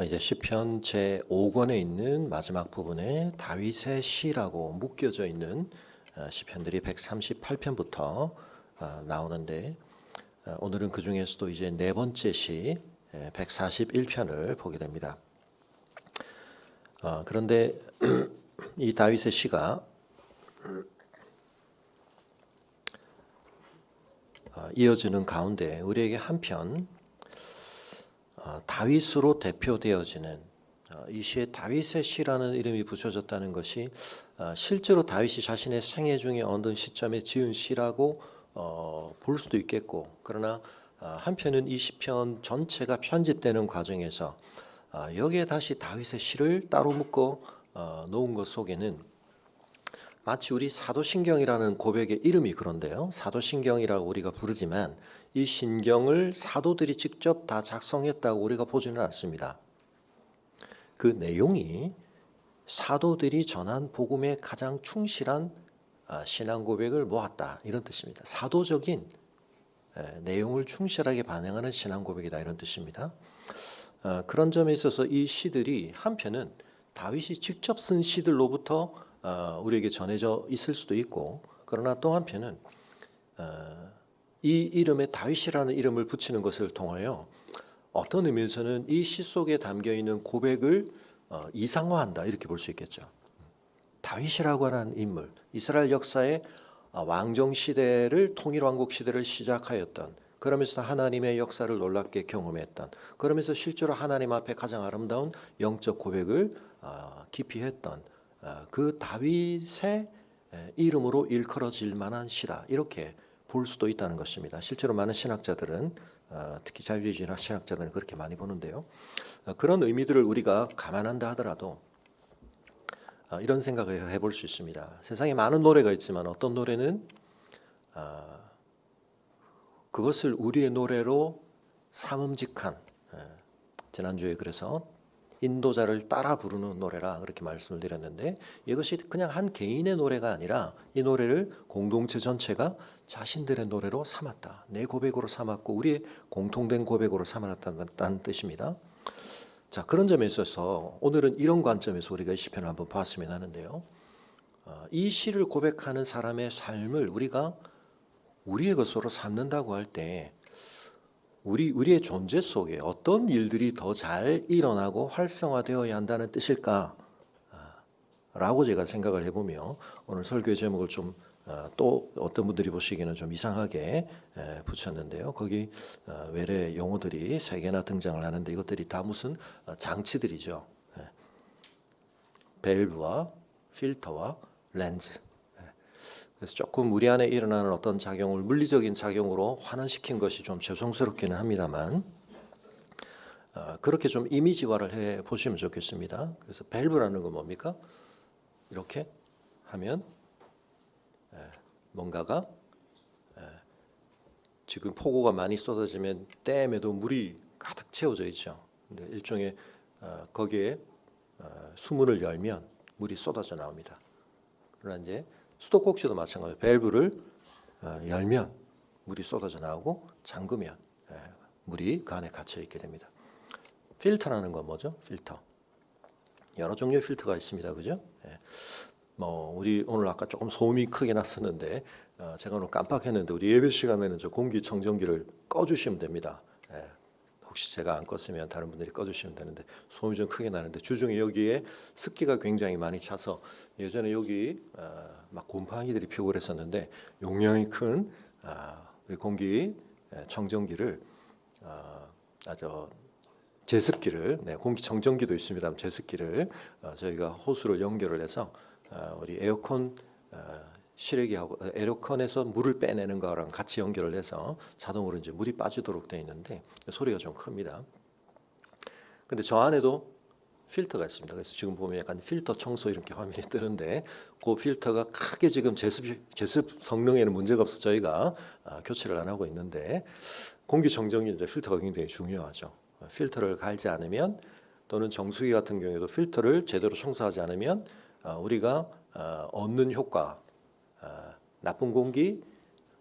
이제 시편 제 5권에 있는 마지막 부분에 다윗의 시라고 묶여져 있는 시편들이 138편부터 나오는데 오늘은 그 중에서도 이제 네 번째 시 141편을 보게 됩니다. 그런데 이 다윗의 시가 이어지는 가운데 우리에게 한편 다윗으로 대표되어지는 이 시에 다윗의 시라는 이름이 붙여졌다는 것이 실제로 다윗이 자신의 생애 중에 어떤 시점에 지은 시라고 볼 수도 있겠고, 그러나 한편은 이 시편 전체가 편집되는 과정에서 여기에 다시 다윗의 시를 따로 묶어 놓은 것 속에는 마치 우리 사도신경이라는 고백의 이름이 그런데요. 사도신경이라고 우리가 부르지만 이 신경을 사도들이 직접 다 작성했다고 우리가 보지는 않습니다. 그 내용이 사도들이 전한 복음에 가장 충실한 신앙 고백을 모았다, 이런 뜻입니다. 사도적인 내용을 충실하게 반영하는 신앙 고백이다, 이런 뜻입니다. 그런 점에 있어서 이 시들이 한편은 다윗이 직접 쓴 시들로부터 우리에게 전해져 있을 수도 있고, 그러나 또 한편은 이 이름에 다윗이라는 이름을 붙이는 것을 통하여 어떤 의미에서는 이 시 속에 담겨 있는 고백을 이상화한다, 이렇게 볼 수 있겠죠. 다윗이라고 하는 인물, 이스라엘 역사의 왕정 시대를, 통일왕국 시대를 시작하였던, 그러면서 하나님의 역사를 놀랍게 경험했던, 그러면서 실제로 하나님 앞에 가장 아름다운 영적 고백을 깊이 했던 그 다윗의 이름으로 일컬어질 만한 시다, 이렇게 볼 수도 있다는 것입니다. 실제로 많은 신학자들은, 특히 자유주의 신학자들은 그렇게 많이 보는데요. 그런 의미들을 우리가 감안한다 하더라도 이런 생각을 해볼 수 있습니다. 세상에 많은 노래가 있지만 어떤 노래는 그것을 우리의 노래로 삼음직한, 지난주에 그래서 인도자를 따라 부르는 노래라 그렇게 말씀을 드렸는데, 이것이 그냥 한 개인의 노래가 아니라 이 노래를 공동체 전체가 자신들의 노래로 삼았다, 내 고백으로 삼았고 우리의 공통된 고백으로 삼았다는 뜻입니다. 자, 그런 점에 있어서 오늘은 이런 관점에서 우리가 이 시편을 한번 봤으면 하는데요. 이 시를 고백하는 사람의 삶을 우리가 우리의 것으로 삼는다고 할 때 우리의 존재 속에 어떤 일들이 더 잘 일어나고 활성화되어야 한다는 뜻일까? 라고 제가 생각을 해보며 오늘 설교의 제목을 좀 또 어떤 분들이 보시기에는 좀 이상하게 붙였는데요. 거기 외래 용어들이 3개나 등장을 하는데 이것들이 다 무슨 장치들이죠. 밸브와 필터와 렌즈. 그래서 조금 우리 안에 일어나는 어떤 작용을 물리적인 작용으로 환원시킨 것이 좀 죄송스럽기는 합니다만, 그렇게 좀 이미지화를 해 보시면 좋겠습니다. 그래서 밸브라는 건 뭡니까? 이렇게 하면 뭔가가 지금 폭우가 많이 쏟아지면 댐에도 물이 가득 채워져 있죠. 근데 일종의 거기에 수문을 열면 물이 쏟아져 나옵니다. 그러나 이제 수도꼭지도 마찬가지로 밸브를 열면 물이 쏟아져 나오고 잠그면 물이 그 안에 갇혀 있게 됩니다. 필터라는 건 뭐죠? 필터. 여러 종류의 필터가 있습니다, 그죠? 우리 오늘 아까 조금 소음이 크게 났었는데 제가 오늘 깜빡했는데 우리 예배 시간에는 저 공기청정기를 꺼주시면 됩니다. 혹시 제가 안 껐으면 다른 분들이 꺼주시면 되는데 소음이 좀 크게 나는데 주중에 여기에 습기가 굉장히 많이 차서 예전에 여기 막 곰팡이들이 피고 그랬었는데 용량이 큰 우리 공기 청정기를 제습기를, 공기청정기도 있습니다. 제습기를 저희가 호수를 연결을 해서 우리 에어컨 실외기하고 에어컨에서 물을 빼내는 거랑 같이 연결을 해서 자동으로 이제 물이 빠지도록 되어 있는데 소리가 좀 큽니다. 근데 저 안에도 필터가 있습니다. 그래서 지금 보면 약간 필터 청소 이렇게 화면이 뜨는데 그 필터가 크게 지금 제습 성능에는 문제가 없어 저희가 교체를 안 하고 있는데, 공기청정기 이제 필터가 굉장히 중요하죠. 필터를 갈지 않으면, 또는 정수기 같은 경우에도 필터를 제대로 청소하지 않으면 우리가 얻는 효과, 나쁜 공기,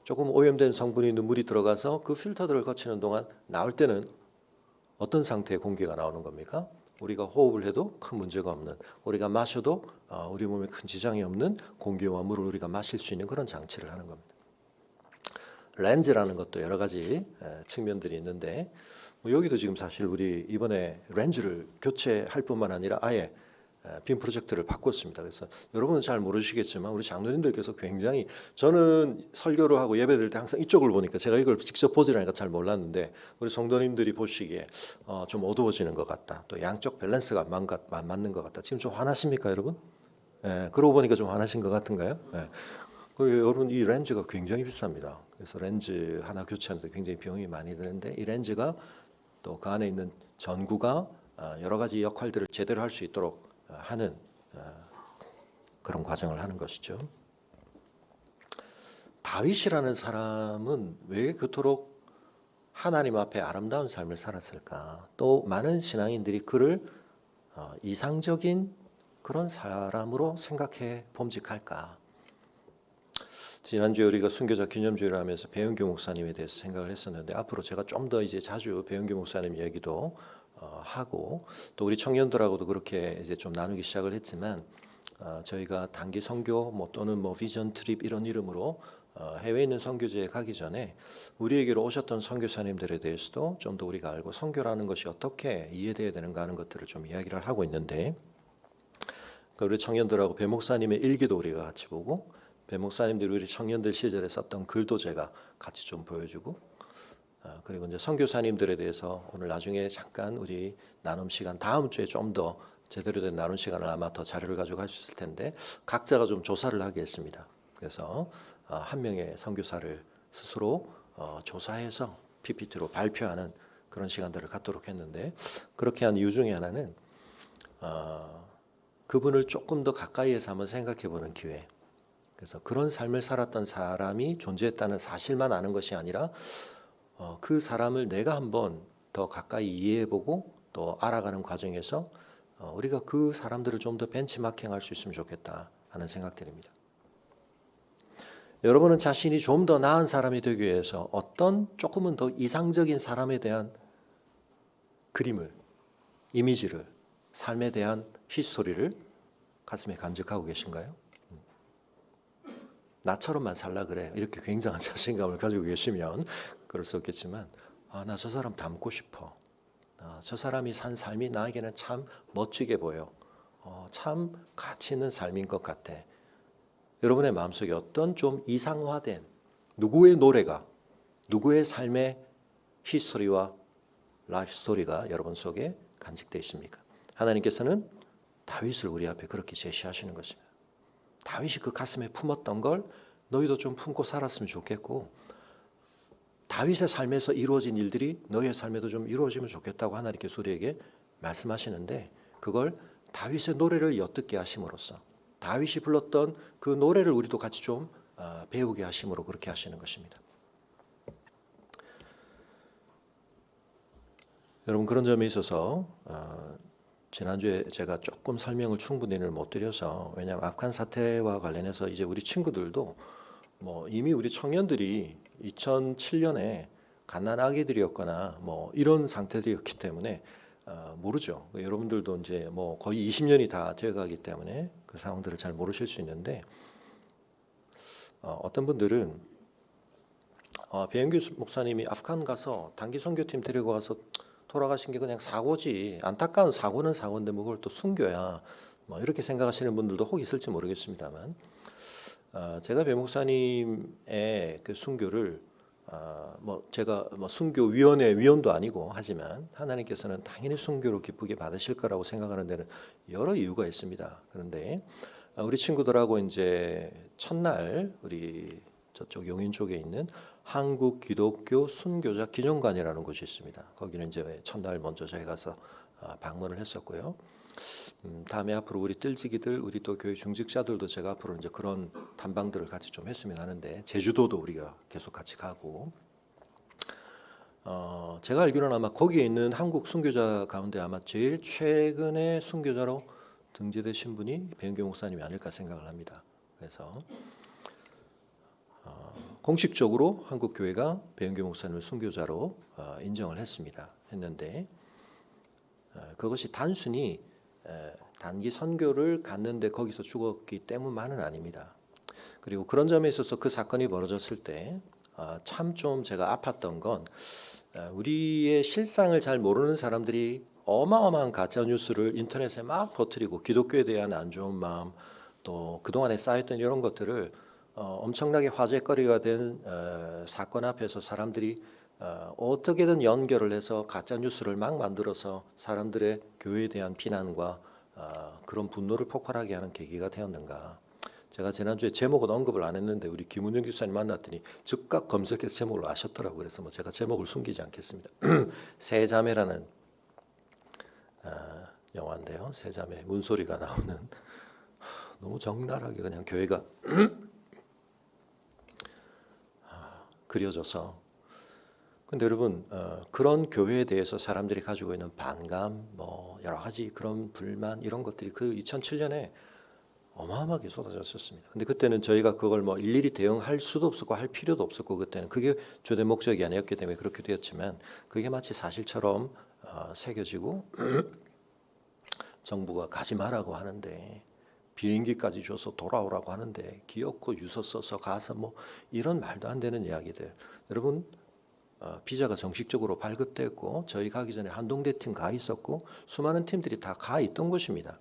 조금 오염된 성분이 있는 물이 들어가서 그 필터들을 거치는 동안 나올 때는 어떤 상태의 공기가 나오는 겁니까? 우리가 호흡을 해도 큰 문제가 없는, 우리가 마셔도 우리 몸에 큰 지장이 없는 공기와 물을 우리가 마실 수 있는 그런 장치를 하는 겁니다. 렌즈라는 것도 여러 가지 측면들이 있는데 여기도 지금 사실 우리 이번에 렌즈를 교체할 뿐만 아니라 아예 빔 프로젝트를 바꿨습니다. 그래서 여러분은 잘 모르시겠지만 우리 장로님들께서 굉장히, 저는 설교를 하고 예배 드릴 때 항상 이쪽을 보니까 제가 이걸 직접 보지라니까 잘 몰랐는데 우리 성도님들이 보시기에 좀 어두워지는 것 같다. 또 양쪽 밸런스가 안 맞는 것 같다. 지금 좀 화나십니까, 여러분? 그러고 보니까 좀 화나신 것 같은가요? 여러분 이 렌즈가 굉장히 비쌉니다. 그래서 렌즈 하나 교체하는데 굉장히 비용이 많이 드는데 이 렌즈가 또 그 안에 있는 전구가 여러 가지 역할들을 제대로 할 수 있도록 하는 그런 과정을 하는 것이죠. 다윗이라는 사람은 왜 그토록 하나님 앞에 아름다운 삶을 살았을까? 또 많은 신앙인들이 그를 이상적인 그런 사람으로 생각해 봄직할까? 지난주에 우리가 순교자 기념주일을 하면서 배은규 목사님에 대해서 생각을 했었는데 앞으로 제가 좀 더 이제 자주 배은규 목사님 얘기도 하고 또 우리 청년들하고도 그렇게 이제 좀 나누기 시작을 했지만 저희가 단기 선교 또는 비전 트립 이런 이름으로 해외에 있는 선교지에 가기 전에 우리에게로 오셨던 선교사님들에 대해서도 좀 더 우리가 알고 선교라는 것이 어떻게 이해돼야 되는가 하는 것들을 좀 이야기를 하고 있는데 우리 청년들하고 배 목사님의 일기도 우리가 같이 보고 배 목사님들이 우리 청년들 시절에 썼던 글도 제가 같이 좀 보여주고 그리고 이제 선교사님들에 대해서 오늘 나중에 잠깐 우리 나눔 시간 다음 주에 좀 더 제대로 된 나눔 시간을 아마 더 자료를 가지고 할 수 있을 텐데 각자가 좀 조사를 하게 했습니다. 그래서 한 명의 선교사를 스스로 조사해서 PPT로 발표하는 그런 시간들을 갖도록 했는데 그렇게 한 이유 중에 하나는 그분을 조금 더 가까이에서 한번 생각해보는 기회. 그래서 그런 삶을 살았던 사람이 존재했다는 사실만 아는 것이 아니라 그 사람을 내가 한번 더 가까이 이해해보고 또 알아가는 과정에서 우리가 그 사람들을 좀 더 벤치마킹할 수 있으면 좋겠다 하는 생각들입니다. 여러분은 자신이 좀 더 나은 사람이 되기 위해서 어떤 조금은 더 이상적인 사람에 대한 그림을, 이미지를, 삶에 대한 히스토리를 가슴에 간직하고 계신가요? 나처럼만 살라 그래 이렇게 굉장한 자신감을 가지고 계시면 그럴 수 없겠지만 나 저 사람 닮고 싶어. 저 사람이 산 삶이 나에게는 참 멋지게 보여. 참 가치 있는 삶인 것 같아. 여러분의 마음속에 어떤 좀 이상화된 누구의 노래가 누구의 삶의 히스토리와 라이프 스토리가 여러분 속에 간직되어 있습니까? 하나님께서는 다윗을 우리 앞에 그렇게 제시하시는 것입니다. 다윗이 그 가슴에 품었던 걸 너희도 좀 품고 살았으면 좋겠고 다윗의 삶에서 이루어진 일들이 너희의 삶에도 좀 이루어지면 좋겠다고 하나님께서 우리에게 말씀하시는데 그걸 다윗의 노래를 엿듣게 하심으로써 다윗이 불렀던 그 노래를 우리도 같이 좀 배우게 하심으로 그렇게 하시는 것입니다. 여러분 그런 점에 있어서 지난주에 제가 조금 설명을 충분히는 못 드려서 왜냐하면 아프간 사태와 관련해서 이제 우리 친구들도 이미 우리 청년들이 2007년에 갓난 아기들이었거나 이런 상태들이었기 때문에 모르죠. 여러분들도 이제 거의 20년이 다 되어가기 때문에 그 상황들을 잘 모르실 수 있는데 어떤 분들은 배영규 목사님이 아프간 가서 단기 선교팀 데리고 가서 돌아가신 게 그냥 사고지 안타까운 사고는 사고인데 그걸 또 순교야 이렇게 생각하시는 분들도 혹 있을지 모르겠습니다만 제가 배 목사님의 그 순교를 제가 순교위원회 위원도 아니고 하지만 하나님께서는 당연히 순교로 기쁘게 받으실 거라고 생각하는 데는 여러 이유가 있습니다. 그런데 우리 친구들하고 이제 첫날 우리 저쪽 용인 쪽에 있는 한국 기독교 순교자 기념관이라는 곳이 있습니다. 거기는 이제 첫날 먼저 저희 가서 방문을 했었고요. 다음에 앞으로 우리 뜰지기들, 우리 또 교회 중직자들도 제가 앞으로 이제 그런 탐방들을 같이 좀 했으면 하는데 제주도도 우리가 계속 같이 가고 제가 알기로는 아마 거기에 있는 한국 순교자 가운데 아마 제일 최근에 순교자로 등재되신 분이 배은규 목사님이 아닐까 생각을 합니다. 그래서 공식적으로 한국 교회가 배은규 목사님을 순교자로 인정을 했습니다. 했는데 그것이 단순히 단기 선교를 갔는데 거기서 죽었기 때문만은 아닙니다. 그리고 그런 점에 있어서 그 사건이 벌어졌을 때 참 좀 제가 아팠던 건 우리의 실상을 잘 모르는 사람들이 어마어마한 가짜 뉴스를 인터넷에 막 퍼뜨리고 기독교에 대한 안 좋은 마음 또 그동안에 쌓였던 이런 것들을 엄청나게 화제거리가 된 사건 앞에서 사람들이 어떻게든 연결을 해서 가짜 뉴스를 막 만들어서 사람들의 교회에 대한 비난과 그런 분노를 폭발하게 하는 계기가 되었는가. 제가 지난주에 제목은 언급을 안 했는데 우리 김은영 교수님 만났더니 즉각 검색해서 제목을 아셨더라고요. 그래서 뭐 제가 제목을 숨기지 않겠습니다. 세 자매라는 영화인데요. 세 자매 문소리가 나오는 너무 적나라하게 그냥 교회가 그려져서 근데 여러분 그런 교회에 대해서 사람들이 가지고 있는 반감 뭐 여러 가지 그런 불만 이런 것들이 그 2007년에 어마어마하게 쏟아졌었습니다. 근데 그때는 저희가 그걸 뭐 일일이 대응할 수도 없었고 할 필요도 없었고 그때는 그게 주된 목적이 아니었기 때문에 그렇게 되었지만 그게 마치 사실처럼 새겨지고 정부가 가지 말라고 하는데 비행기까지 줘서 돌아오라고 하는데 기어코 유서 써서 가서 뭐 이런 말도 안 되는 이야기들. 여러분 비자가 정식적으로 발급됐고 저희 가기 전에 한동대 팀 가 있었고 수많은 팀들이 다 가 있던 곳입니다.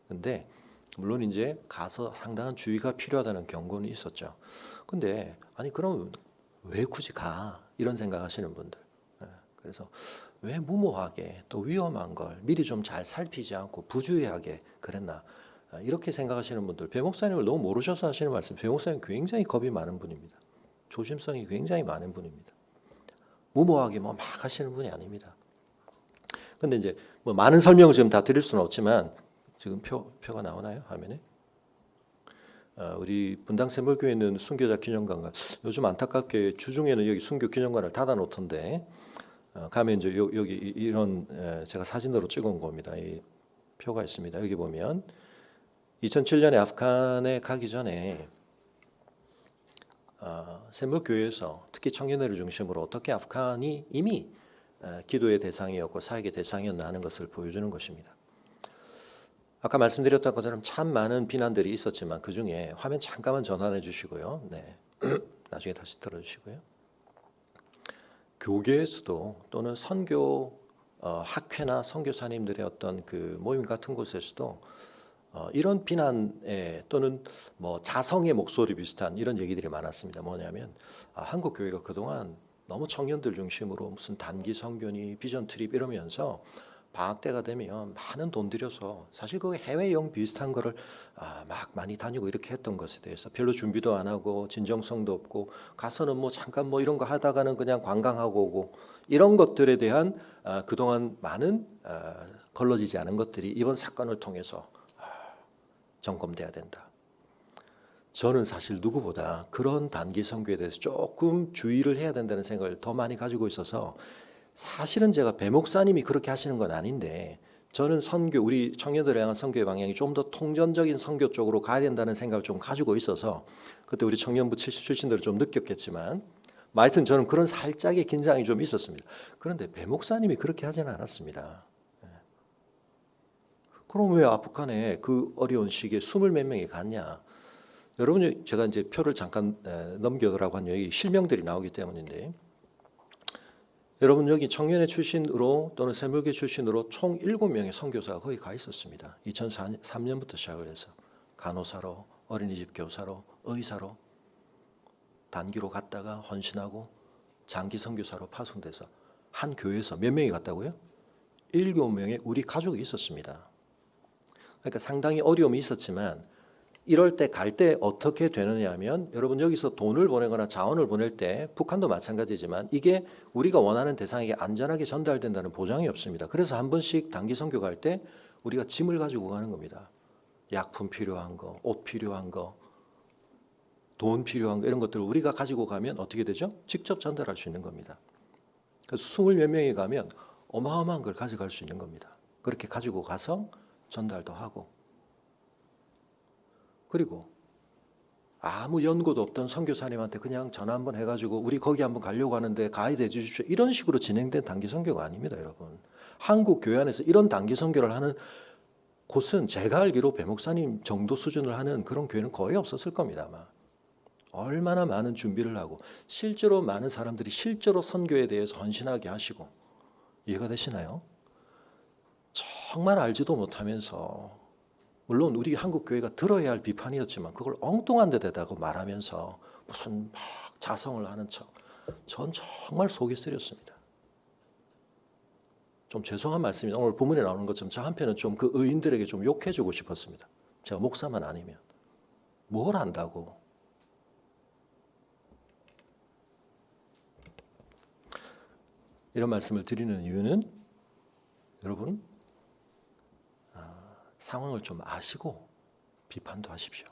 근데 물론 이제 가서 상당한 주의가 필요하다는 경고는 있었죠. 근데 아니 그럼 왜 굳이 가? 이런 생각하시는 분들. 그래서 왜 무모하게 또 위험한 걸 미리 좀 잘 살피지 않고 부주의하게 그랬나? 이렇게 생각하시는 분들, 배 목사님을 너무 모르셔서 하시는 말씀. 배 목사님 굉장히 겁이 많은 분입니다. 조심성이 굉장히 많은 분입니다. 무모하게 뭐 막 하시는 분이 아닙니다. 근데 이제 뭐 많은 설명을 지금 다 드릴 수는 없지만 지금 표가 나오나요? 화면에? 우리 분당 샘물교에 있는 순교자 기념관과 요즘 안타깝게 주중에는 여기 순교 기념관을 닫아 놓던데 가면 이제 여기 이런 제가 사진으로 찍어온 겁니다. 이 표가 있습니다. 여기 보면 2007년에 아프간에 가기 전에 샘물교회에서 특히 청년회를 중심으로 어떻게 아프간이 이미 기도의 대상이었고 사역의 대상이었나 하는 것을 보여주는 것입니다. 아까 말씀드렸던 것처럼 참 많은 비난들이 있었지만 그 중에 화면 잠깐만 전환해 주시고요. 네. 나중에 다시 틀어주시고요. 교계에서도 또는 선교 학회나 선교사님들의 어떤 그 모임 같은 곳에서도 이런 비난에 또는 뭐 자성의 목소리 비슷한 이런 얘기들이 많았습니다. 뭐냐면 한국 교회가 그동안 너무 청년들 중심으로 무슨 단기 선교니 비전 트립 이러면서 방학 때가 되면 많은 돈 들여서 사실 그 해외여행 비슷한 거를 막 많이 다니고 이렇게 했던 것에 대해서 별로 준비도 안 하고 진정성도 없고 가서는 뭐 잠깐 뭐 이런 거 하다가는 그냥 관광하고 오고 이런 것들에 대한 그동안 많은 걸러지지 않은 것들이 이번 사건을 통해서 점검돼야 된다. 저는 사실 누구보다 그런 단기 선교에 대해서 조금 주의를 해야 된다는 생각을 더 많이 가지고 있어서 사실은 제가 배 목사님이 그렇게 하시는 건 아닌데 저는 선교 우리 청년들을 향한 선교의 방향이 좀 더 통전적인 선교 쪽으로 가야 된다는 생각을 좀 가지고 있어서 그때 우리 청년부 출신들을 좀 느꼈겠지만 하여튼 저는 그런 살짝의 긴장이 좀 있었습니다. 그런데 배 목사님이 그렇게 하지는 않았습니다. 그럼 왜 아프간에 그 어려운 시기에 20 몇 명이 갔냐? 여러분 제가 이제 표를 잠깐 넘겨라고 한 여기 실명들이 나오기 때문인데 여러분 여기 청년회 출신으로 또는 샘물교 출신으로 총 7명의 선교사가 거기 가 있었습니다. 2003년부터 시작을 해서 간호사로 어린이집 교사로 의사로 단기로 갔다가 헌신하고 장기 선교사로 파송돼서 한 교회에서 몇 명이 갔다고요? 7명의 우리 가족이 있었습니다. 그러니까 상당히 어려움이 있었지만 이럴 때 갈 때 어떻게 되느냐 하면 여러분 여기서 돈을 보내거나 자원을 보낼 때 북한도 마찬가지지만 이게 우리가 원하는 대상에게 안전하게 전달된다는 보장이 없습니다. 그래서 한 번씩 단기 선교 갈 때 우리가 짐을 가지고 가는 겁니다. 약품 필요한 거, 옷 필요한 거, 돈 필요한 거 이런 것들을 우리가 가지고 가면 어떻게 되죠? 직접 전달할 수 있는 겁니다. 그래서 20 몇 명이 가면 어마어마한 걸 가져갈 수 있는 겁니다. 그렇게 가지고 가서 전달도 하고 그리고 아무 연고도 없던 선교사님한테 그냥 전화 한번 해가지고 우리 거기 한번 가려고 하는데 가이드 해주십시오. 이런 식으로 진행된 단기 선교가 아닙니다, 여러분. 한국 교회 안에서 이런 단기 선교를 하는 곳은 제가 알기로 배 목사님 정도 수준을 하는 그런 교회는 거의 없었을 겁니다. 아마. 얼마나 많은 준비를 하고 실제로 많은 사람들이 실제로 선교에 대해서 헌신하게 하시고, 이해가 되시나요? 정말 알지도 못하면서, 물론 우리 한국 교회가 들어야 할 비판이었지만 그걸 엉뚱한 데 대다고 말하면서 무슨 막 자성을 하는 척, 전 정말 속이 쓰렸습니다. 좀 죄송한 말씀이 오늘 본문에 나오는 것처럼 저 한편은 좀 그 의인들에게 좀 욕해주고 싶었습니다. 제가 목사만 아니면 뭘 안다고. 이런 말씀을 드리는 이유는 여러분, 상황을 좀 아시고 비판도 하십시오.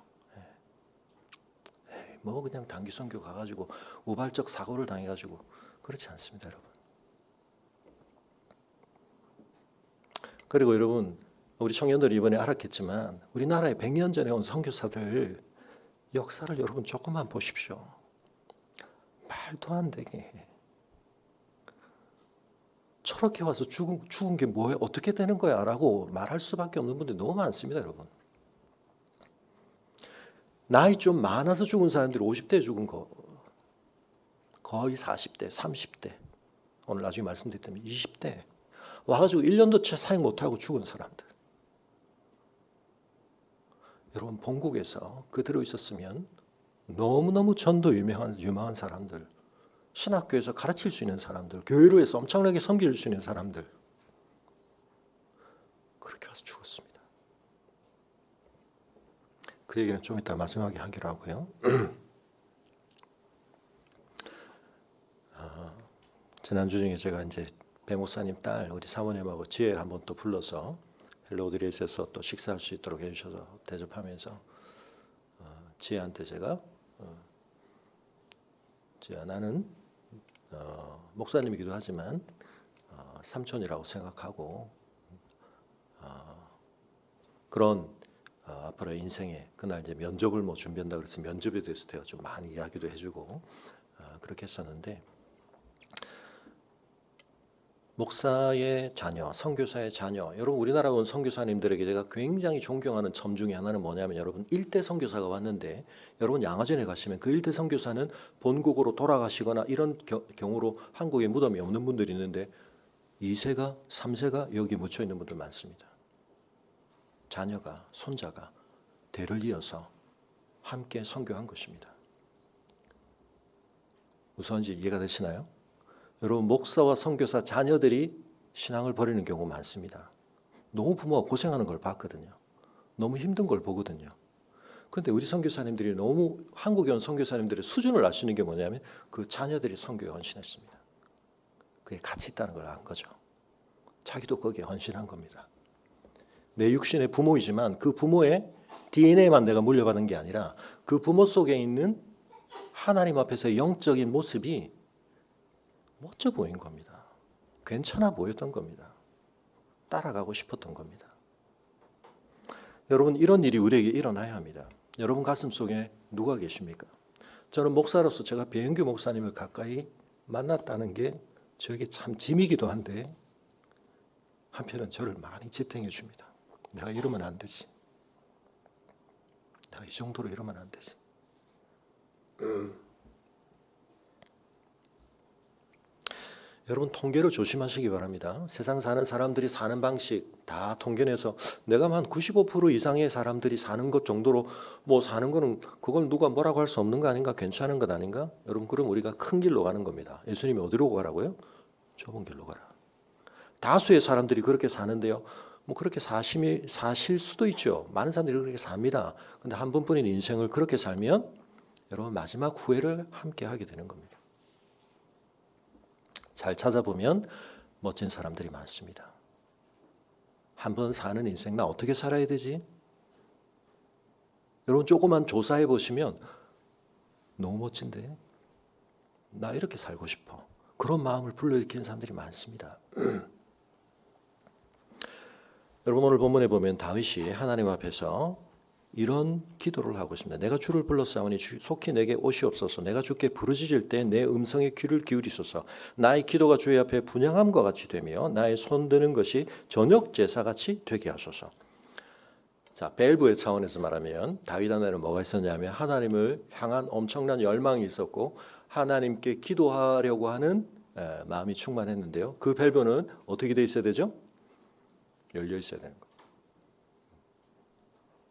뭐 그냥 단기 선교 가가지고 우발적 사고를 당해가지고 그렇지 않습니다, 여러분. 그리고 여러분, 우리 청년들이 이번에 알았겠지만 우리나라에 100년 전에 온 선교사들 역사를 여러분 조금만 보십시오. 말도 안 되게 저렇게 와서 죽은 게 뭐야? 어떻게 되는 거야? 라고 말할 수밖에 없는 분들이 너무 많습니다, 여러분. 나이 좀 많아서 죽은 사람들이 50대에 죽은 거 거의 40대, 30대, 오늘 나중에 말씀드렸다면 20대 와가지고 1년도 채 사역 못하고 죽은 사람들. 여러분, 본국에서 그대로 있었으면 너무너무 전도 유명한 사람들, 신학교에서 가르칠 수 있는 사람들, 교회로 해서 엄청나게 섬길 수 있는 사람들, 그렇게 와서 죽었습니다. 그 얘기는 좀 이따 마지막에 하기로 하고요. 지난주 중에 제가 이제 배 목사님 딸 우리 사모님하고 지혜를 한번 또 불러서 헬로우드레스에서 또 식사할 수 있도록 해주셔서 대접하면서 지혜한테 제가 지혜야, 나는 목사님이기도 하지만 삼촌이라고 생각하고 그런 앞으로의 인생에 그날 이제 면접을 뭐 준비한다 그래서 면접에 대해서 제가 좀 많이 이야기도 해주고 그렇게 했었는데, 목사의 자녀, 선교사의 자녀, 여러분 우리나라 온 선교사님들에게 제가 굉장히 존경하는 점 중에 하나는 뭐냐면, 여러분 1대 선교사가 왔는데 여러분 양화전에 가시면 그 1대 선교사는 본국으로 돌아가시거나 이런 경우로 한국에 무덤이 없는 분들이 있는데 2세가 3세가 여기 묻혀 있는 분들 많습니다. 자녀가, 손자가 대를 이어서 함께 선교한 것입니다. 무슨지 이해가 되시나요? 여러분, 목사와 선교사 자녀들이 신앙을 버리는 경우가 많습니다. 너무 부모가 고생하는 걸 봤거든요. 너무 힘든 걸 보거든요. 그런데 우리 선교사님들이 너무 한국에 온 선교사님들의 수준을 아시는 게 뭐냐면 그 자녀들이 선교에 헌신했습니다. 그게 가치 있다는 걸 안 거죠. 자기도 거기에 헌신한 겁니다. 내 육신의 부모이지만 그 부모의 DNA만 내가 물려받은 게 아니라 그 부모 속에 있는 하나님 앞에서의 영적인 모습이 멋져 보인 겁니다. 괜찮아 보였던 겁니다. 따라가고 싶었던 겁니다. 여러분, 이런 일이 우리에게 일어나야 합니다. 여러분 가슴 속에 누가 계십니까? 저는 목사로서 제가 배영규 목사님을 가까이 만났다는 게 저에게 참 짐이기도 한데 한편은 저를 많이 지탱해 줍니다. 내가 이러면 안 되지. 내가 이 정도로 이러면 안 되지. 여러분, 통계를 조심하시기 바랍니다. 세상 사는 사람들이 사는 방식 다 통계내서 내가 한 95% 이상의 사람들이 사는 것 정도로 뭐 사는 거는 그걸 누가 뭐라고 할 수 없는 거 아닌가? 괜찮은 것 아닌가? 여러분, 그럼 우리가 큰 길로 가는 겁니다. 예수님이 어디로 가라고요? 좁은 길로 가라. 다수의 사람들이 그렇게 사는데요. 뭐 그렇게 사실 수도 있죠. 많은 사람들이 그렇게 삽니다. 근데 한 번뿐인 인생을 그렇게 살면 여러분 마지막 후회를 함께 하게 되는 겁니다. 잘 찾아보면 멋진 사람들이 많습니다. 한 번 사는 인생 나 어떻게 살아야 되지? 여러분 조금만 조사해 보시면 너무 멋진데? 나 이렇게 살고 싶어. 그런 마음을 불러일으키는 사람들이 많습니다. 여러분 오늘 본문에 보면 다윗이 하나님 앞에서 이런 기도를 하고 있습니다. 내가 주를 불렀사오니 속히 내게 오시옵소서. 내가 주께 부르짖을 때 내 음성에 귀를 기울이소서. 나의 기도가 주의 앞에 분향함과 같이 되며 나의 손드는 것이 저녁 제사같이 되게 하소서. 자, 벨브의 차원에서 말하면 다윗 안에는 뭐가 있었냐면 하나님을 향한 엄청난 열망이 있었고 하나님께 기도하려고 하는 마음이 충만했는데요. 그 밸브는 어떻게 돼 있어야 되죠? 열려 있어야 되는 거예요.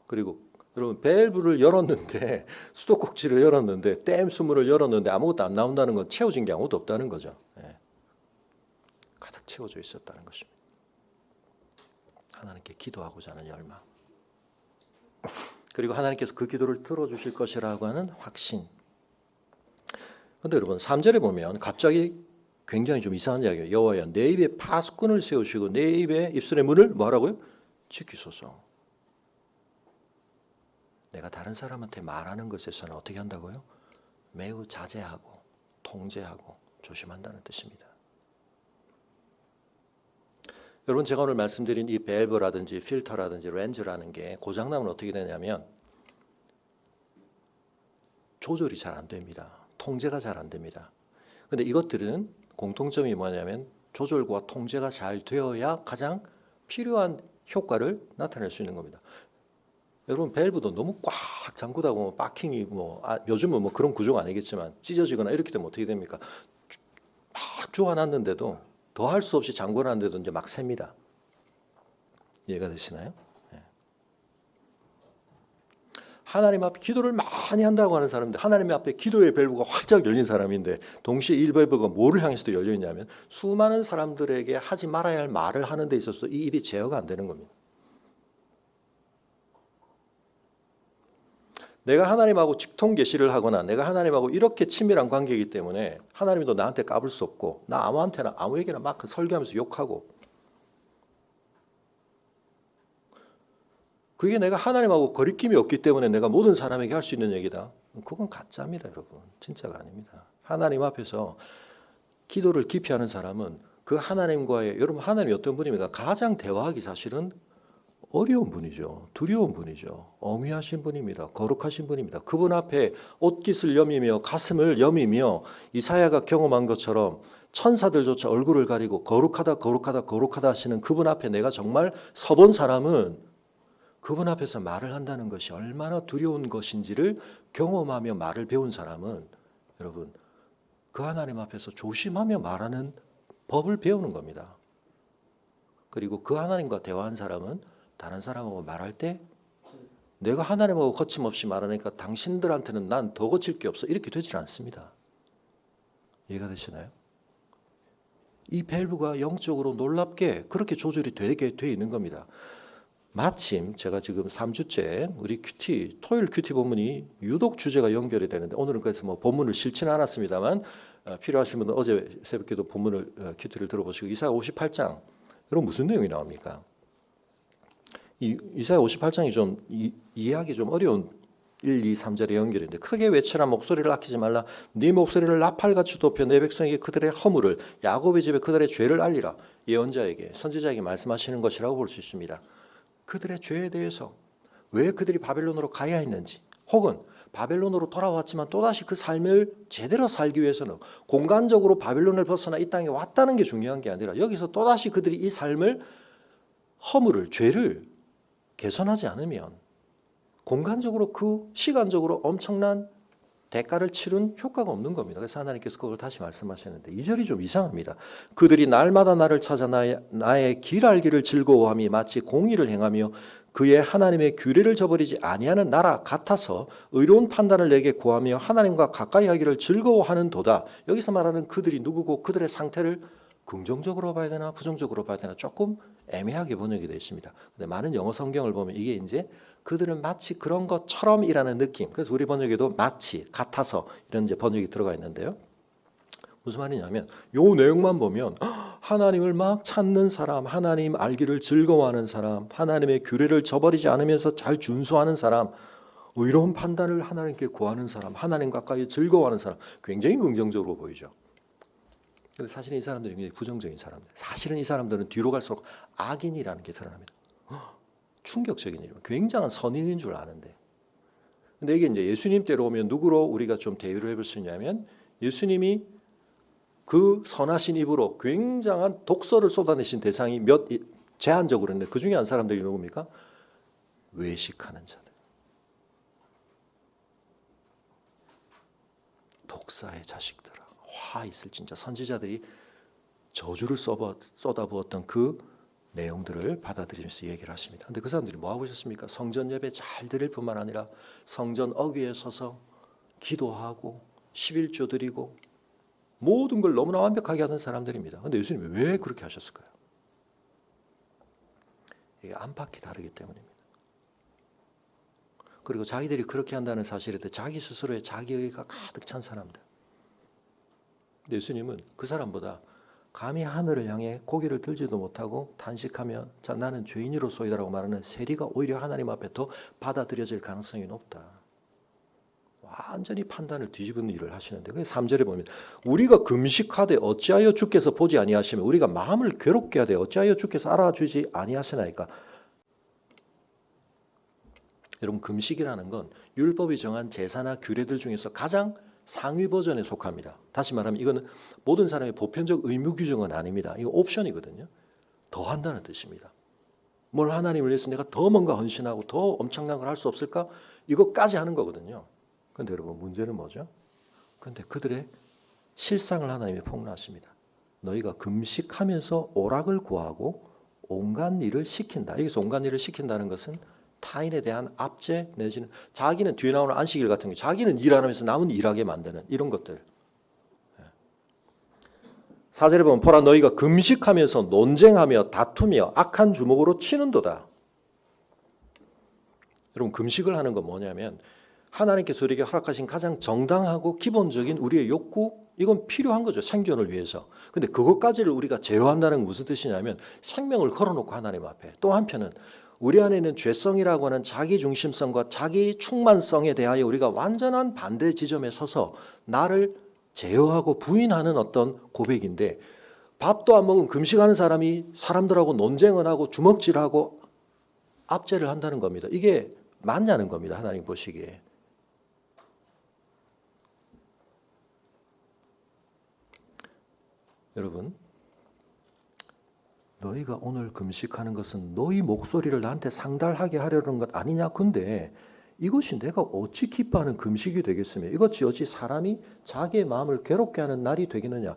그리고 여러분 밸브를 열었는데 수도꼭지를 열었는데 댐 수문을 열었는데 아무것도 안 나온다는 건 채워진 게 아무것도 없다는 거죠. 가득 채워져 있었다는 것입니다. 하나님께 기도하고자 하는 열망. 그리고 하나님께서 그 기도를 들어주실 것이라고 하는 확신. 그런데 여러분 3절에 보면 갑자기 굉장히 좀 이상한 이야기예요. 여호와여 내 입에 파수꾼을 세우시고 내 입에 입술의 문을 뭐하라고요? 지키소서. 내가 다른 사람한테 말하는 것에서는 어떻게 한다고요? 매우 자제하고 통제하고 조심한다는 뜻입니다. 여러분 제가 오늘 말씀드린 이 밸브라든지 필터라든지 렌즈라는 게 고장나면 어떻게 되냐면 조절이 잘 안 됩니다. 통제가 잘 안 됩니다. 그런데 이것들은 공통점이 뭐냐면 조절과 통제가 잘 되어야 가장 필요한 효과를 나타낼 수 있는 겁니다. 여러분 밸브도 너무 꽉 잠그다 보면 바킹이 요즘은 뭐 그런 구조가 아니겠지만 찢어지거나 이렇게 되면 어떻게 됩니까? 막 조아놨는데도 더 할 수 없이 잠궈놨는데도 이제 막 셉니다. 이해가 되시나요? 네. 하나님 앞에 기도를 많이 한다고 하는 사람들, 하나님 앞에 기도의 밸브가 활짝 열린 사람인데 동시에 이 밸브가 뭐를 향해서도 열려 있냐면 수많은 사람들에게 하지 말아야 할 말을 하는 데 있어서 이 입이 제어가 안 되는 겁니다. 내가 하나님하고 직통 계시를 하거나 내가 하나님하고 이렇게 친밀한 관계이기 때문에 하나님도 나한테 까불 수 없고 나 아무한테나 아무에게나 막 설교하면서 욕하고 그게 내가 하나님하고 거리낌이 없기 때문에 내가 모든 사람에게 할 수 있는 얘기다. 그건 가짜입니다, 여러분. 진짜가 아닙니다. 하나님 앞에서 기도를 깊이 하는 사람은 그 하나님과의 여러분 하나님이 어떤 분입니까? 가장 대화하기 사실은 어려운 분이죠. 두려운 분이죠. 엄위하신 분입니다. 거룩하신 분입니다. 그분 앞에 옷깃을 여미며 가슴을 여미며 이사야가 경험한 것처럼 천사들조차 얼굴을 가리고 거룩하다 거룩하다 거룩하다 하시는 그분 앞에 내가 정말 서본 사람은 그분 앞에서 말을 한다는 것이 얼마나 두려운 것인지를 경험하며 말을 배운 사람은 여러분 그 하나님 앞에서 조심하며 말하는 법을 배우는 겁니다. 그리고 그 하나님과 대화한 사람은 다른 사람하고 말할 때 내가 하나님하고 거침없이 말하니까 당신들한테는 난 더 거칠 게 없어 이렇게 되질 않습니다. 이해가 되시나요? 이 밸브가 영적으로 놀랍게 그렇게 조절이 되게 돼 있는 겁니다. 마침 제가 지금 3주째 우리 큐티 토요일 큐티 본문이 유독 주제가 연결이 되는데 오늘은 그래서 뭐 본문을 실지는 않았습니다만 필요하신 분은 어제 새벽에도 본문을 큐티를 들어보시고 이사야 58장 여러분 무슨 내용이 나옵니까? 이사야 58장이 좀 이해하기 좀 어려운 1, 2, 3절의 연결인데 크게 외치라 목소리를 아끼지 말라 네 목소리를 나팔같이 높여 내 백성에게 그들의 허물을 야곱의 집에 그들의 죄를 알리라 예언자에게 선지자에게 말씀하시는 것이라고 볼 수 있습니다. 그들의 죄에 대해서 왜 그들이 바벨론으로 가야 했는지 혹은 바벨론으로 돌아왔지만 또다시 그 삶을 제대로 살기 위해서는 공간적으로 바벨론을 벗어나 이 땅에 왔다는 게 중요한 게 아니라 여기서 또다시 그들이 이 삶을 허물을 죄를 개선하지 않으면 공간적으로 그 시간적으로 엄청난 대가를 치른 효과가 없는 겁니다. 그래서 하나님께서 그걸 다시 말씀하시는데 2절이 좀 이상합니다. 그들이 날마다 나를 찾아 나의 길 알기를 즐거워함이 마치 공의를 행하며 그의 하나님의 규례를 저버리지 아니하는 나라 같아서 의로운 판단을 내게 구하며 하나님과 가까이 하기를 즐거워하는 도다. 여기서 말하는 그들이 누구고 그들의 상태를 긍정적으로 봐야 되나 부정적으로 봐야 되나 조금 애매하게 번역이 되어 있습니다. 근데 많은 영어 성경을 보면 이게 이제 그들은 마치 그런 것처럼이라는 느낌. 그래서 우리 번역에도 마치 같아서 이런 이제 번역이 들어가 있는데요. 무슨 말이냐면 요 내용만 보면 하나님을 막 찾는 사람, 하나님 알기를 즐거워하는 사람, 하나님의 규례를 저버리지 않으면서 잘 준수하는 사람, 의로운 판단을 하나님께 구하는 사람, 하나님 가까이 즐거워하는 사람 굉장히 긍정적으로 보이죠. 근데 사실은 이 사람들이 굉장히 부정적인 사람들. 사실은 이 사람들은 뒤로 갈수록 악인이라는 게 드러납니다. 충격적인 일입니다. 굉장한 선인인 줄 아는데. 근데 이게 이제 예수님 때로 오면 누구로 우리가 좀 대비를 해볼 수 있냐면 예수님이 그 선하신 입으로 굉장한 독서를 쏟아내신 대상이 제한적으로 있는데 그 중에 한 사람들이 누굽니까? 외식하는 자들. 독사의 자식들아. 화 있을 진짜 선지자들이 저주를 쏟아부었던 그 내용들을 받아들이면서 얘기를 하십니다. 근데 그 사람들이 뭐 하고 있었습니까? 성전 예배 잘 드릴 뿐만 아니라 성전 어귀에 서서 기도하고 11조 드리고 모든 걸 너무나 완벽하게 하는 사람들입니다. 근데 예수님이 왜 그렇게 하셨을까요? 이게 안팎이 다르기 때문입니다. 그리고 자기들이 그렇게 한다는 사실에 대해 자기 스스로의 자기의가 가득 찬 사람들. 근데 예수님은 그 사람보다 감히 하늘을 향해 고개를 들지도 못하고 단식하며 자 나는 죄인으로소이다라고 말하는 세리가 오히려 하나님 앞에 더 받아들여질 가능성이 높다. 완전히 판단을 뒤집은 일을 하시는데 3절에 보면 우리가 금식하되 어찌하여 주께서 보지 아니하시며 우리가 마음을 괴롭게 하되 어찌하여 주께서 알아주지 아니하시나이까. 여러분 금식이라는 건 율법이 정한 제사나 규례들 중에서 가장 상위 버전에 속합니다. 다시 말하면 이거는 모든 사람의 보편적 의무 규정은 아닙니다. 이거 옵션이거든요. 더 한다는 뜻입니다. 뭘 하나님을 위해서 내가 더 뭔가 헌신하고 더 엄청난 걸 할 수 없을까? 이것까지 하는 거거든요. 그런데 여러분 문제는 뭐죠? 그런데 그들의 실상을 하나님이 폭로하십니다. 너희가 금식하면서 오락을 구하고 온갖 일을 시킨다. 여기서 온갖 일을 시킨다는 것은 타인에 대한 압제 내지는 자기는 뒤에 나오는 안식일 같은 거 자기는 일 안 하면서 남은 일하게 만드는 이런 것들. 4절에 보면 보라 너희가 금식하면서 논쟁하며 다투며 악한 주먹으로 치는도다. 여러분 금식을 하는 건 뭐냐면 하나님께서 우리에게 허락하신 가장 정당하고 기본적인 우리의 욕구 이건 필요한 거죠. 생존을 위해서. 근데 그것까지를 우리가 제어한다는 건 무슨 뜻이냐면 생명을 걸어놓고 하나님 앞에 또 한편은 우리 안에 있는 죄성이라고 하는 자기 중심성과 자기 충만성에 대하여 우리가 완전한 반대 지점에 서서 나를 제어하고 부인하는 어떤 고백인데 밥도 안 먹은 금식하는 사람이 사람들하고 논쟁을 하고 주먹질하고 압제를 한다는 겁니다. 이게 맞냐는 겁니다. 하나님 보시기에. 여러분 너희가 오늘 금식하는 것은 너희 목소리를 나한테 상달하게 하려는 것 아니냐? 근데 이것이 내가 어찌 기뻐하는 금식이 되겠으며 이것이 어찌 사람이 자기의 마음을 괴롭게 하는 날이 되겠느냐?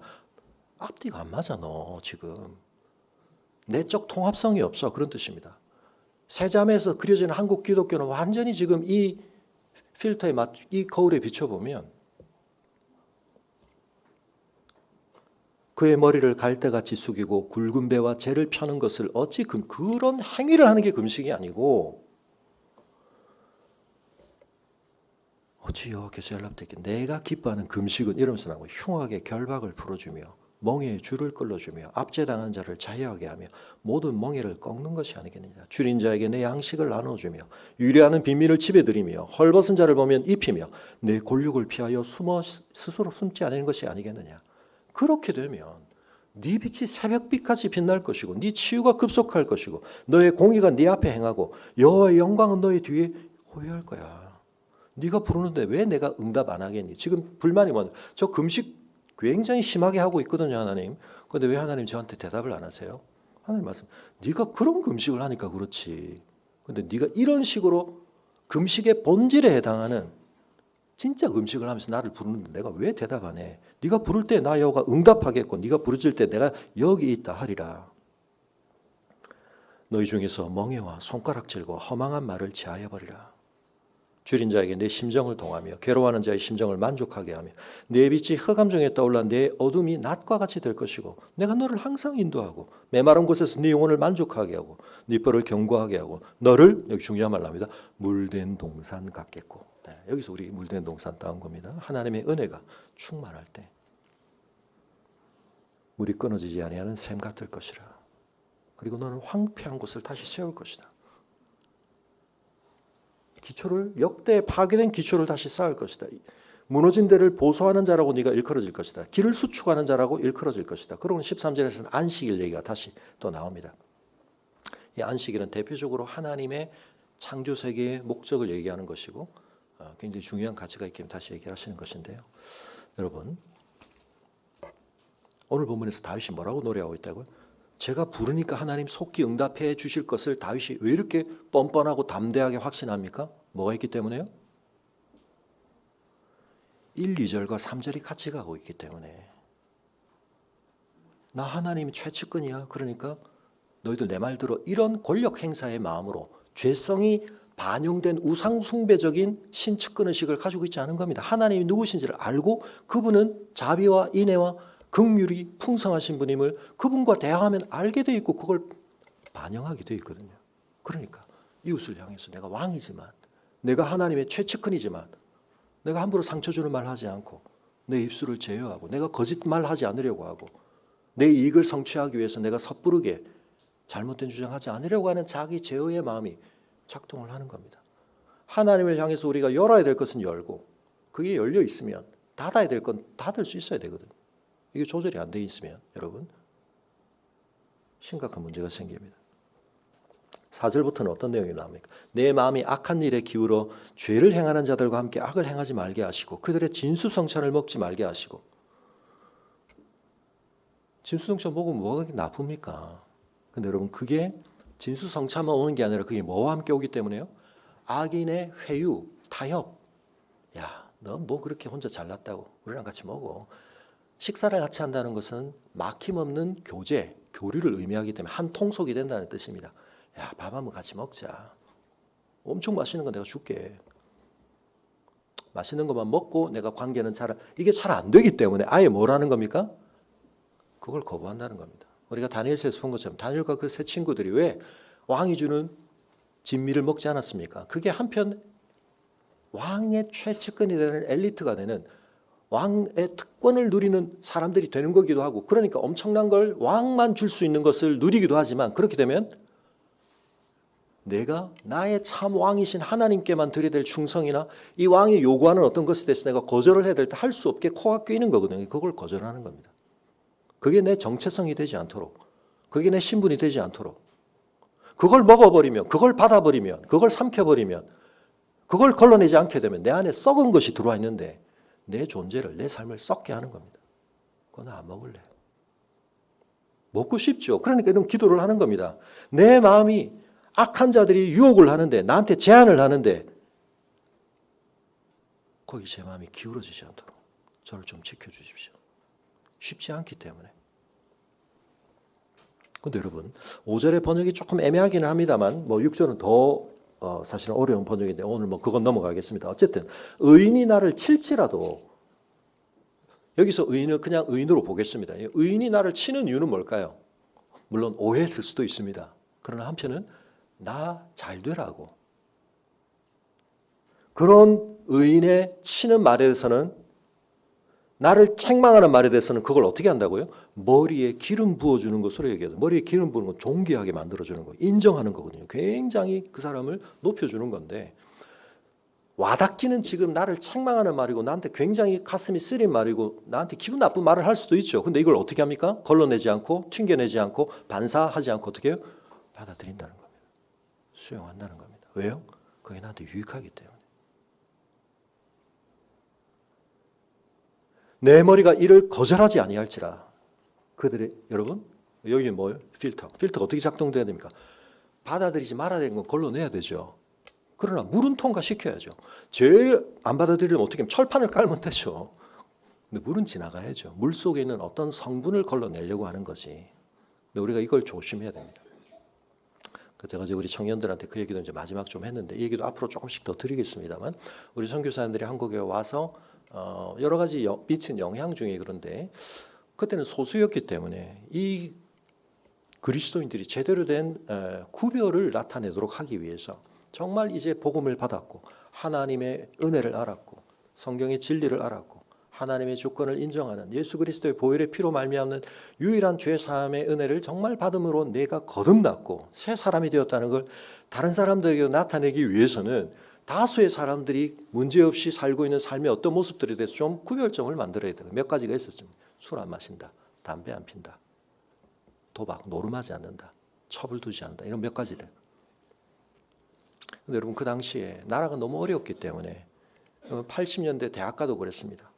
앞뒤가 안 맞아 너 지금. 내적 통합성이 없어 그런 뜻입니다. 세자매에서 그려지는 한국 기독교는 완전히 지금 이 필터에 이 거울에 비춰보면 그의 머리를 갈대같이 숙이고 굵은 배와 재를 펴는 것을 어찌 그런 행위를 하는 게 금식이 아니고 어찌 여호와께서 연락되게 내가 기뻐하는 금식은 이러면서 나오고 흉하게 결박을 풀어주며 멍에에 줄을 끌어주며 압제당한 자를 자유하게 하며 모든 멍에를 꺾는 것이 아니겠느냐. 줄인 자에게 내 양식을 나눠주며 유리하는 빈민을 집에 들이며 헐벗은 자를 보면 입히며 내 골육을 피하여 숨어 스스로 숨지 않는 것이 아니겠느냐. 그렇게 되면 네 빛이 새벽빛같이 빛날 것이고 네 치유가 급속할 것이고 너의 공의가 네 앞에 행하고 여호와의 영광은 너의 뒤에 호위할 거야. 네가 부르는데 왜 내가 응답 안 하겠니? 지금 불만이 뭐냐? 저 금식 굉장히 심하게 하고 있거든요, 하나님. 그런데 왜 하나님 저한테 대답을 안 하세요? 하나님 말씀, 네가 그런 금식을 하니까 그렇지. 그런데 네가 이런 식으로 금식의 본질에 해당하는 진짜 음식을 하면서 나를 부르는데 내가 왜 대답 안 해? 네가 부를 때 나 여호가 응답하겠고 네가 부르질 때 내가 여기 있다 하리라. 너희 중에서 멍에와 손가락질과 허망한 말을 제하여 버리라. 줄인 자에게 내 심정을 동하며 괴로워하는 자의 심정을 만족하게 하며 내 빛이 흑암 중에 떠올라 내 어둠이 낮과 같이 될 것이고 내가 너를 항상 인도하고 메마른 곳에서 네 영혼을 만족하게 하고 네 뼈를 견고하게 하고 너를 여기 중요한 말 나옵니다. 물된 동산 같겠고. 네, 여기서 우리 물된 동산 따온 겁니다. 하나님의 은혜가 충만할 때 물이 끊어지지 아니하는 샘 같을 것이라. 그리고 너는 황폐한 곳을 다시 세울 것이다. 기초를 역대 파괴된 기초를 다시 쌓을 것이다. 무너진 데를 보수하는 자라고 네가 일컬어질 것이다. 길을 수축하는 자라고 일컬어질 것이다. 그러고 13절에서는 안식일 얘기가 다시 또 나옵니다. 이 안식일은 대표적으로 하나님의 창조 세계의 목적을 얘기하는 것이고 굉장히 중요한 가치가 있기 때문에 다시 얘기하시는 것인데요. 여러분, 오늘 본문에서 다윗이 뭐라고 노래하고 있다고요? 제가 부르니까 하나님 속히 응답해 주실 것을 다윗이 왜 이렇게 뻔뻔하고 담대하게 확신합니까? 뭐가 있기 때문에요? 1, 2절과 3절이 같이 가고 있기 때문에. 나 하나님이 최측근이야. 그러니까 너희들 내 말 들어. 이런 권력 행사의 마음으로 죄성이 반영된 우상 숭배적인 신측근 의식을 가지고 있지 않은 겁니다. 하나님이 누구신지를 알고 그분은 자비와 인애와 긍휼이 풍성하신 분임을 그분과 대화하면 알게 돼 있고 그걸 반영하게 돼 있거든요. 그러니까 이웃을 향해서 내가 왕이지만, 내가 하나님의 최측근이지만, 내가 함부로 상처 주는 말 하지 않고, 내 입술을 제어하고, 내가 거짓말하지 않으려고 하고, 내 이익을 성취하기 위해서 내가 섣부르게 잘못된 주장하지 않으려고 하는 자기 제어의 마음이 작동을 하는 겁니다. 하나님을 향해서 우리가 열어야 될 것은 열고, 그게 열려 있으면 닫아야 될 건 닫을 수 있어야 되거든요. 이게 조절이 안 돼 있으면 여러분 심각한 문제가 생깁니다. 4절부터는 어떤 내용이 나옵니까? 내 마음이 악한 일에 기울어 죄를 행하는 자들과 함께 악을 행하지 말게 하시고 그들의 진수성찬을 먹지 말게 하시고. 진수성찬 먹으면 뭐가 그렇게 나쁩니까? 근데 여러분 그게 진수성찬만 오는 게 아니라 그게 뭐와 함께 오기 때문에요? 악인의 회유, 타협. 야, 너 뭐 그렇게 혼자 잘났다고 우리랑 같이 먹어. 식사를 같이 한다는 것은 막힘없는 교제, 교류를 의미하기 때문에 한 통속이 된다는 뜻입니다. 야, 밥 한번 같이 먹자. 엄청 맛있는 거 내가 줄게. 맛있는 것만 먹고 내가 관계는 이게 잘 안 되기 때문에 아예 뭐라는 겁니까? 그걸 거부한다는 겁니다. 우리가 다니엘서에서 본 것처럼 다니엘과 그 세 친구들이 왜 왕이 주는 진미를 먹지 않았습니까? 그게 한편 왕의 최측근이 되는 엘리트가 되는 왕의 특권을 누리는 사람들이 되는 거기도 하고, 그러니까 엄청난 걸 왕만 줄 수 있는 것을 누리기도 하지만, 그렇게 되면 내가 나의 참 왕이신 하나님께만 드려야 될 충성이나 이 왕이 요구하는 어떤 것에 대해서 내가 거절을 해야 될 때 할 수 없게 코가 끼이는 거거든요. 그걸 거절하는 겁니다. 그게 내 정체성이 되지 않도록, 그게 내 신분이 되지 않도록, 그걸 먹어버리면, 그걸 받아버리면, 그걸 삼켜버리면, 그걸 걸러내지 않게 되면 내 안에 썩은 것이 들어와 있는데 내 존재를, 내 삶을 썩게 하는 겁니다. 그건 안 먹을래. 먹고 싶죠. 그러니까 이런 기도를 하는 겁니다. 내 마음이 악한 자들이 유혹을 하는데, 나한테 제안을 하는데 거기 제 마음이 기울어지지 않도록 저를 좀 지켜주십시오. 쉽지 않기 때문에. 근데 여러분 5절의 번역이 조금 애매하기는 합니다만 6절은 더 사실은 어려운 번역인데 오늘 그건 넘어가겠습니다. 어쨌든 의인이 나를 칠지라도, 여기서 의인을 그냥 의인으로 보겠습니다. 의인이 나를 치는 이유는 뭘까요? 물론 오해했을 수도 있습니다. 그러나 한편은 나 잘 되라고. 그런 의인의 치는 말에 대해서는, 나를 책망하는 말에 대해서는 그걸 어떻게 한다고요? 머리에 기름 부어주는 것으로 얘기해요. 머리에 기름 부는 건 존귀하게 만들어주는 거예요. 인정하는 거거든요. 굉장히 그 사람을 높여주는 건데, 와닿기는 지금 나를 책망하는 말이고 나한테 굉장히 가슴이 쓰린 말이고 나한테 기분 나쁜 말을 할 수도 있죠. 근데 이걸 어떻게 합니까? 걸러내지 않고 튕겨내지 않고 반사하지 않고 어떻게 해요? 받아들인다는 겁니다. 수용한다는 겁니다. 왜요? 그게 나한테 유익하기 때문에. 내 머리가 이를 거절하지 아니할지라. 그들의, 여러분 여기 뭐예요? 필터가 어떻게 작동돼야 됩니까? 받아들이지 말아야 되는 건 걸러내야 되죠. 그러나 물은 통과시켜야죠. 제일 안 받아들이려면 어떻게 하면 철판을 깔면 되죠. 근데 물은 지나가야죠. 물 속에 있는 어떤 성분을 걸러내려고 하는 거지. 근데 우리가 이걸 조심해야 됩니다. 제가 이제 우리 청년들한테 그 얘기도 이제 마지막 좀 했는데 이 얘기도 앞으로 조금씩 더 드리겠습니다만, 우리 선교사님들이 한국에 와서 여러 가지 미친 영향 중에, 그런데 그때는 소수였기 때문에 이 그리스도인들이 제대로 된 구별을 나타내도록 하기 위해서 정말 이제 복음을 받았고 하나님의 은혜를 알았고 성경의 진리를 알았고 하나님의 주권을 인정하는 예수 그리스도의 보혈의 피로 말미암는 유일한 죄 사함의 은혜를 정말 받음으로 내가 거듭났고 새 사람이 되었다는 걸 다른 사람들에게 나타내기 위해서는 다수의 사람들이 문제없이 살고 있는 삶의 어떤 모습들에 대해서 좀 구별점을 만들어야 돼요. 몇 가지가 있었죠. 술 안 마신다, 담배 안 핀다, 도박, 노름하지 않는다, 첩을 두지 않는다. 이런 몇 가지들. 근데 여러분 그 당시에 나라가 너무 어려웠기 때문에 80년대 대학 가도 그랬습니다.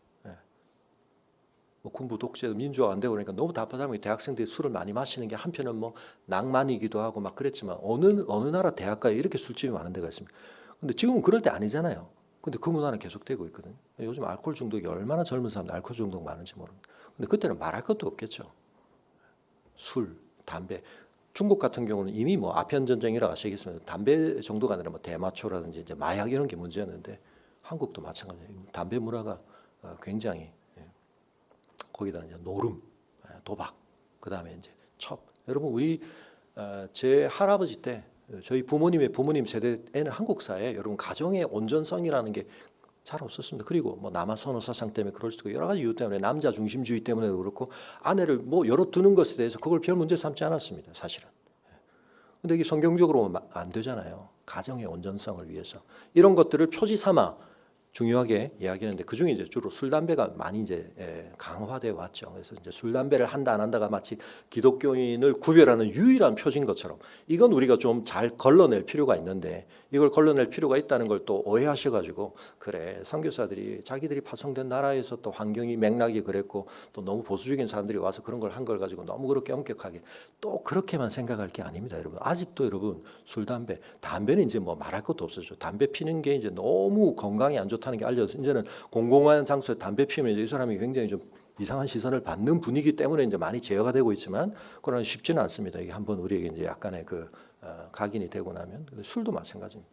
뭐 군부 독재도 민주화가 안 되고 그러니까 너무 답답하면 대학생들이 술을 많이 마시는 게 한편은 뭐 낭만이기도 하고 막 그랬지만 어느 나라 대학가에 이렇게 술집이 많은 데가 있습니다. 근데 지금은 그럴 때 아니잖아요. 근데 그 문화는 계속되고 있거든요. 요즘 알코올 중독이 얼마나 젊은 사람들 알코올 중독 많은지 모릅니다. 근데 그때는 말할 것도 없겠죠. 술, 담배. 중국 같은 경우는 이미 뭐 아편 전쟁이라 아시겠지만 담배 정도가 아니라 뭐 대마초라든지 이제 마약 이런 게 문제였는데 한국도 마찬가지예요. 담배 문화가 굉장히 거기다 이제 노름, 도박, 그 다음에 이제 첩. 여러분 우리 제 할아버지 때 저희 부모님의 부모님 세대에는 한국 사회에 여러분 가정의 온전성이라는 게 잘 없었습니다. 그리고 뭐 남아 선호 사상 때문에 그럴 수도 있고 여러 가지 이유 때문에 남자 중심주의 때문에도 그렇고 아내를 뭐 열어두는 것에 대해서 그걸 별 문제 삼지 않았습니다. 사실은. 근데 이게 성경적으로 안 되잖아요. 가정의 온전성을 위해서 이런 것들을 표지 삼아 중요하게 이야기하는데 그 중에 이제 주로 술 담배가 많이 이제 강화되어 왔죠. 그래서 이제 술 담배를 한다 안 한다가 마치 기독교인을 구별하는 유일한 표지인 것처럼 이건 우리가 좀 잘 걸러낼 필요가 있는데 이걸 걸러낼 필요가 있다는 걸 또 오해하셔가지고 그래 선교사들이 자기들이 파송된 나라에서 또 환경이 맥락이 그랬고 또 너무 보수적인 사람들이 와서 그런 걸 한 걸 가지고 너무 그렇게 엄격하게 또 그렇게만 생각할 게 아닙니다, 여러분. 아직도 여러분 술 담배는 이제 뭐 말할 것도 없어져. 담배 피는 게 이제 너무 건강에 안 좋다는 게 알려져. 이제는 공공한 장소에 담배 피우면 이 사람이 굉장히 좀 이상한 시선을 받는 분위기 때문에 이제 많이 제어가 되고 있지만 그러나 쉽지는 않습니다. 이게 한번 우리에게 이제 약간의 그 각인이 되고 나면 술도 마찬가지입니다.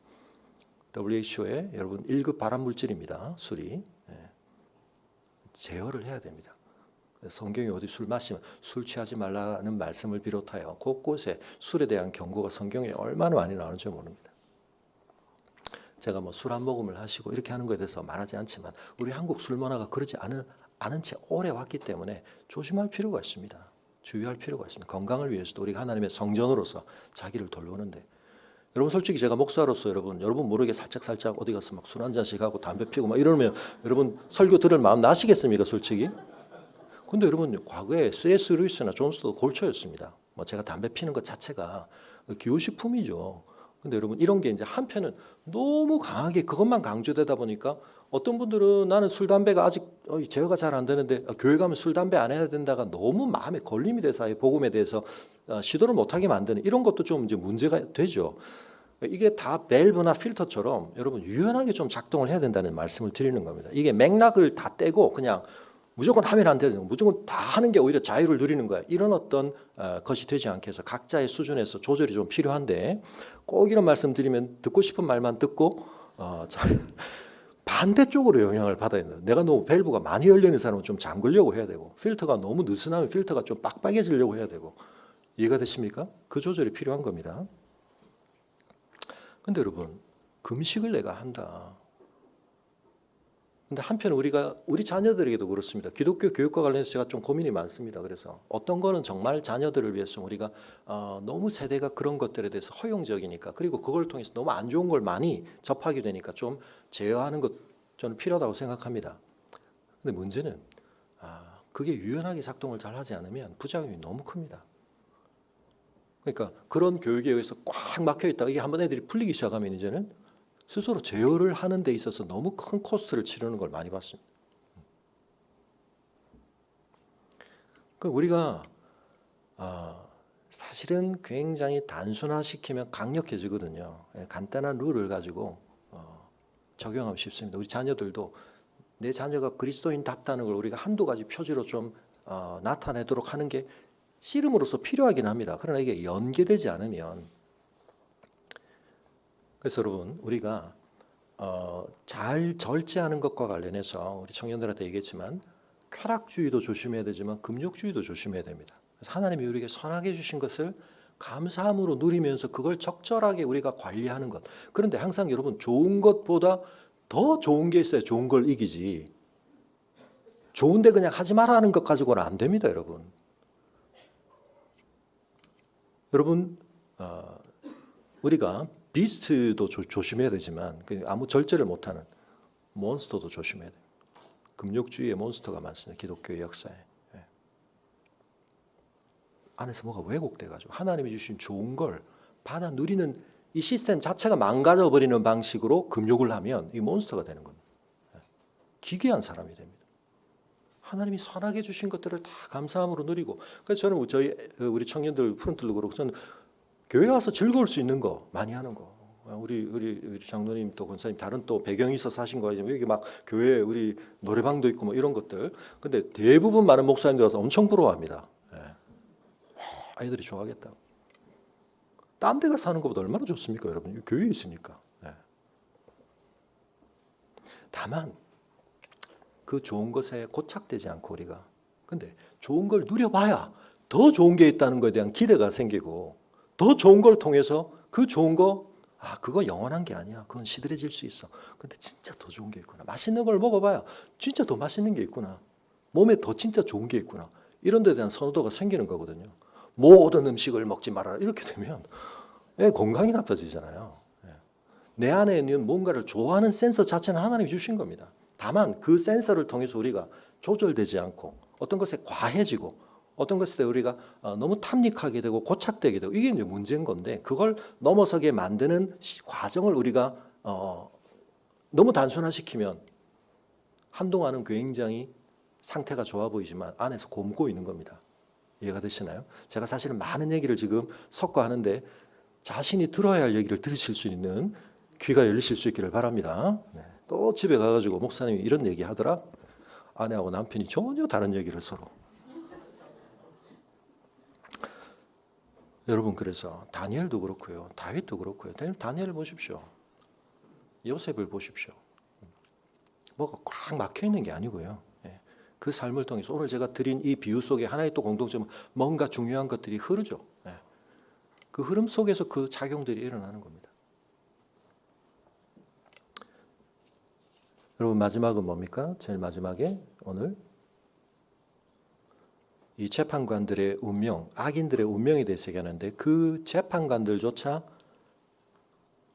WHO의 여러분 1급 발암 물질입니다. 술이 제어를 해야 됩니다. 성경이 어디 술 마시면 술 취하지 말라는 말씀을 비롯하여 곳곳에 술에 대한 경고가 성경에 얼마나 많이 나오는지 모릅니다. 제가 뭐 술 한 모금을 하시고 이렇게 하는 것에 대해서 말하지 않지만 우리 한국 술 문화가 그러지 않은 채 오래 왔기 때문에 조심할 필요가 있습니다. 주의할 필요가 있습니다. 건강을 위해서도 우리가 하나님의 성전으로서 자기를 돌보는데 여러분 솔직히 제가 목사로서 여러분 모르게 살짝 어디 가서 막 술 한 잔씩 하고 담배 피우고 막 이러면 여러분 설교 들을 마음 나시겠습니까 솔직히? 근데 여러분 과거에 C.S. 루이스나 존 스토도 골초였습니다. 뭐 제가 담배 피는 것 자체가 기호식품이죠. 근데 여러분 이런 게 이제 한편은 너무 강하게 그것만 강조되다 보니까 어떤 분들은 나는 술 담배가 아직 제어가 잘 안 되는데 교회 가면 술 담배 안 해야 된다가 너무 마음에 걸림이 돼서 아예 복음에 대해서 시도를 못하게 만드는 이런 것도 좀 이제 문제가 되죠. 이게 다 밸브나 필터처럼 여러분 유연하게 좀 작동을 해야 된다는 말씀을 드리는 겁니다. 이게 맥락을 다 떼고 그냥 무조건 하면 안 되는 무조건 다 하는 게 오히려 자유를 누리는 거야. 이런 어떤 것이 되지 않게 해서 각자의 수준에서 조절이 좀 필요한데 꼭 이런 말씀 드리면 듣고 싶은 말만 듣고 반대쪽으로 영향을 받아야 된다. 내가 너무 밸브가 많이 열리는 사람은 좀 잠그려고 해야 되고 필터가 너무 느슨하면 필터가 좀 빡빡해지려고 해야 되고 이해가 되십니까? 그 조절이 필요한 겁니다. 근데 여러분 금식을 내가 한다. 근데 한편 우리 자녀들에게도 그렇습니다. 기독교 교육과 관련해서 제가 좀 고민이 많습니다. 그래서 어떤 거는 정말 자녀들을 위해서 우리가 너무 세대가 그런 것들에 대해서 허용적이니까 그리고 그걸 통해서 너무 안 좋은 걸 많이 접하게 되니까 좀 제어하는 것 저는 필요하다고 생각합니다. 근데 문제는 그게 유연하게 작동을 잘 하지 않으면 부작용이 너무 큽니다. 그러니까 그런 교육에 의해서 꽉 막혀 있다가 이게 한번 애들이 풀리기 시작하면 이제는 스스로 제어를 하는 데 있어서 너무 큰 코스트를 치르는 걸 많이 봤습니다. 우리가 사실은 굉장히 단순화시키면 강력해지거든요. 간단한 룰을 가지고 적용하면 쉽습니다. 우리 자녀들도 내 자녀가 그리스도인답다는 걸 우리가 한두 가지 표지로 좀 나타내도록 하는 게 씨름으로서 필요하긴 합니다. 그러나 이게 연계되지 않으면 그래서 여러분 우리가 잘 절제하는 것과 관련해서 우리 청년들한테 얘기했지만 쾌락주의도 조심해야 되지만 금욕주의도 조심해야 됩니다. 그래서 하나님이 우리에게 선하게 주신 것을 감사함으로 누리면서 그걸 적절하게 우리가 관리하는 것. 그런데 항상 여러분 좋은 것보다 더 좋은 게 있어야 좋은 걸 이기지. 좋은데 그냥 하지 말라는 것 가지고는 안 됩니다, 여러분. 여러분 우리가 비스트도 조심해야 되지만 아무 절제를 못하는 몬스터도 조심해야 돼요. 금욕주의의 몬스터가 많습니다. 기독교의 역사에. 안에서 뭐가 왜곡돼가지고 하나님이 주신 좋은 걸 받아 누리는 이 시스템 자체가 망가져 버리는 방식으로 금욕을 하면 이 몬스터가 되는 겁니다. 기괴한 사람이 됩니다. 하나님이 선하게 주신 것들을 다 감사함으로 누리고, 그래서 저는 우리 청년들 프런트도 그렇고 저는 교회 와서 즐거울 수 있는 거 많이 하는 거. 우리 장로님 또 권사님 다른 또 배경이 있어서 하신 거예요. 여기 막 교회 우리 노래방도 있고 뭐 이런 것들. 근데 대부분 많은 목사님들 와서 엄청 부러워합니다. 아이들이 좋아하겠다. 딴 데 가서 사는 것보다 얼마나 좋습니까, 여러분? 교회에 있으니까. 다만 그 좋은 것에 고착되지 않고 우리가, 근데 좋은 걸 누려봐야 더 좋은 게 있다는 것에 대한 기대가 생기고, 더 좋은 걸 통해서 그 좋은 거, 그거 영원한 게 아니야. 그건 시들해질 수 있어. 근데 진짜 더 좋은 게 있구나. 맛있는 걸 먹어봐야 진짜 더 맛있는 게 있구나. 몸에 더 진짜 좋은 게 있구나. 이런 데 대한 선호도가 생기는 거거든요. 모든 음식을 먹지 말아라. 이렇게 되면 건강이 나빠지잖아요. 내 안에 있는 뭔가를 좋아하는 센서 자체는 하나님이 주신 겁니다. 다만 그 센서를 통해서 우리가 조절되지 않고 어떤 것에 과해지고 어떤 것에 우리가 너무 탐닉하게 되고 고착되게 되고, 이게 이제 문제인 건데, 그걸 넘어서게 만드는 과정을 우리가 너무 단순화시키면 한동안은 굉장히 상태가 좋아 보이지만 안에서 곪고 있는 겁니다. 이해가 되시나요? 제가 사실은 많은 얘기를 지금 섞어 하는데 자신이 들어야 할 얘기를 들으실 수 있는 귀가 열리실 수 있기를 바랍니다. 또 집에 가가지고 목사님이 이런 얘기 하더라. 아내하고 남편이 전혀 다른 얘기를 서로. 여러분, 그래서 다니엘도 그렇고요, 다윗도 그렇고요. 다니엘을 보십시오. 요셉을 보십시오. 뭐가 꽉 막혀 있는 게 아니고요. 그 삶을 통해서 오늘 제가 드린 이 비유 속에 하나의 또 공통점은 뭔가 중요한 것들이 흐르죠. 그 흐름 속에서 그 작용들이 일어나는 겁니다. 여러분, 마지막은 뭡니까? 제일 마지막에 오늘 이 재판관들의 운명, 악인들의 운명에 대해서 얘기하는데, 그 재판관들조차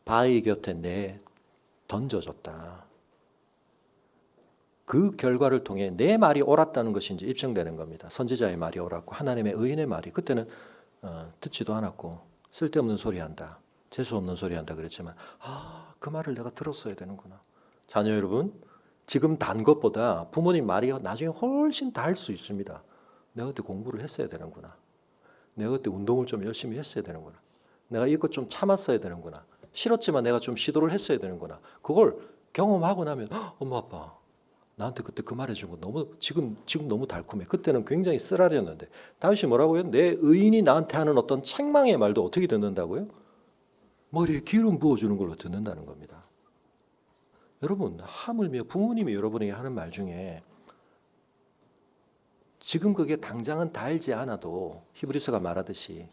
바위 곁에 던져졌다. 그 결과를 통해 내 말이 옳았다는 것이 이제 입증되는 겁니다. 선지자의 말이 옳았고 하나님의 의인의 말이, 그때는 듣지도 않았고 쓸데없는 소리 한다, 재수 없는 소리 한다 그랬지만, 그 말을 내가 들었어야 되는구나. 자녀 여러분, 지금 단 것보다 부모님 말이 나중에 훨씬 달 수 있습니다. 내가 그때 공부를 했어야 되는구나. 내가 그때 운동을 좀 열심히 했어야 되는구나. 내가 이것 좀 참았어야 되는구나. 싫었지만 내가 좀 시도를 했어야 되는구나. 그걸 경험하고 나면, 엄마 아빠 나한테 그때 그 말해준 거 너무 지금 너무 달콤해. 그때는 굉장히 쓰라렸는데. 다윗이 뭐라고요? 내 의인이 나한테 하는 어떤 책망의 말도 어떻게 듣는다고요? 머리에 기름 부어주는 걸로 듣는다는 겁니다. 여러분, 하물며 부모님이 여러분에게 하는 말 중에 지금 그게 당장은 달지 않아도 히브리서가 말하듯이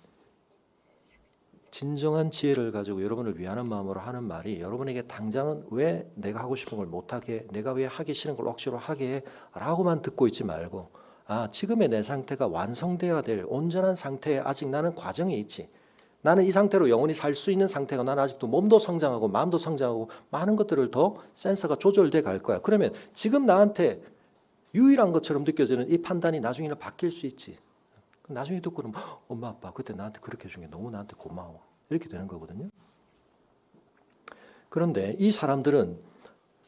진정한 지혜를 가지고 여러분을 위하는 마음으로 하는 말이 여러분에게 당장은 왜 내가 하고 싶은 걸 못하게, 내가 왜 하기 싫은 걸 억지로 하게 해? 라고만 듣고 있지 말고, 지금의 내 상태가 완성되어야 될 온전한 상태에 아직 나는 과정에 있지. 나는 이 상태로 영원히 살 수 있는 상태가, 나는 아직도 몸도 성장하고 마음도 성장하고 많은 것들을 더 센서가 조절돼 갈 거야. 그러면 지금 나한테 유일한 것처럼 느껴지는 이 판단이 나중에는 바뀔 수 있지. 나중에 듣고는 엄마 아빠 그때 나한테 그렇게 해준 게 너무 나한테 고마워, 이렇게 되는 거거든요. 그런데 이 사람들은,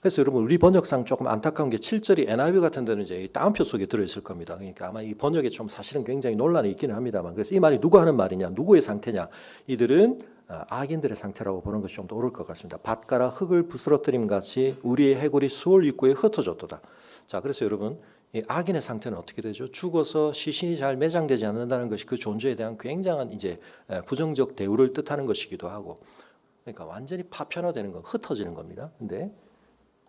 그래서 여러분 우리 번역상 조금 안타까운 게 7절이 NIV 같은 데는 이제 따옴표 속에 들어있을 겁니다. 그러니까 아마 이 번역에 좀 사실은 굉장히 논란이 있기는 합니다만, 그래서 이 말이 누가 하는 말이냐, 누구의 상태냐, 이들은 악인들의 상태라고 보는 것이 좀 더 옳을 것 같습니다. 밭가라 흙을 부스러뜨림 같이 우리의 해골이 수월 입구에 흩어졌도다. 자, 그래서 여러분 이 악인의 상태는 어떻게 되죠? 죽어서 시신이 잘 매장되지 않는다는 것이 그 존재에 대한 굉장한 이제 부정적 대우를 뜻하는 것이기도 하고, 그러니까 완전히 파편화되는 거, 흩어지는 겁니다. 근데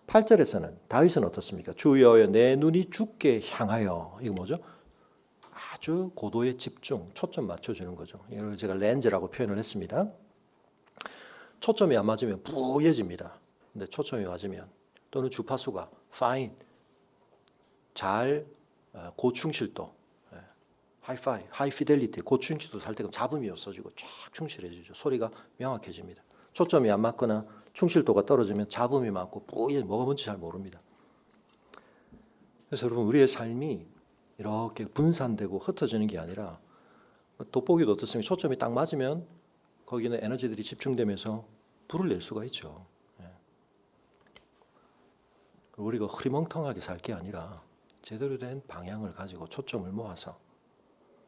8절에서는 다윗은 어떻습니까? 주여여 내 눈이 주께 향하여, 이거 뭐죠? 아주 고도의 집중, 초점 맞춰주는 거죠. 이걸 제가 렌즈라고 표현을 했습니다. 초점이 안 맞으면 뿌얘집니다. 근데 초점이 맞으면, 또는 주파수가 fine, 잘, 고충실도, 하이파이, 하이피델리티, 고충실도 살 때가 잡음이 없어지고 쫙 충실해지죠. 소리가 명확해집니다. 초점이 안 맞거나 충실도가 떨어지면 잡음이 많고 뿌얘, 뭐가 뭔지 잘 모릅니다. 그래서 여러분 우리의 삶이 이렇게 분산되고 흩어지는 게 아니라 돋보기도 어떻습니까? 초점이 딱 맞으면 거기는 에너지들이 집중되면서 불을 낼 수가 있죠. 예. 우리가 흐리멍텅하게 살 게 아니라 제대로 된 방향을 가지고 초점을 모아서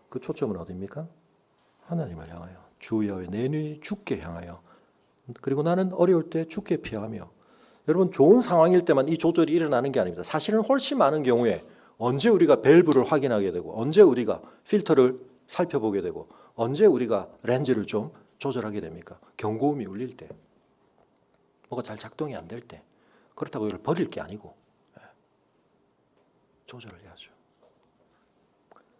그 초점은 어디입니까? 하나님을 향하여, 주 여호와의 내 눈이 주께 향하여. 그리고 나는 어려울 때 주께 피하며. 여러분, 좋은 상황일 때만 이 조절이 일어나는 게 아닙니다. 사실은 훨씬 많은 경우에 언제 우리가 밸브를 확인하게 되고, 언제 우리가 필터를 살펴보게 되고, 언제 우리가 렌즈를 좀 조절하게 됩니까? 경고음이 울릴 때, 뭐가 잘 작동이 안 될 때. 그렇다고 이걸 버릴 게 아니고 조절을 해야죠.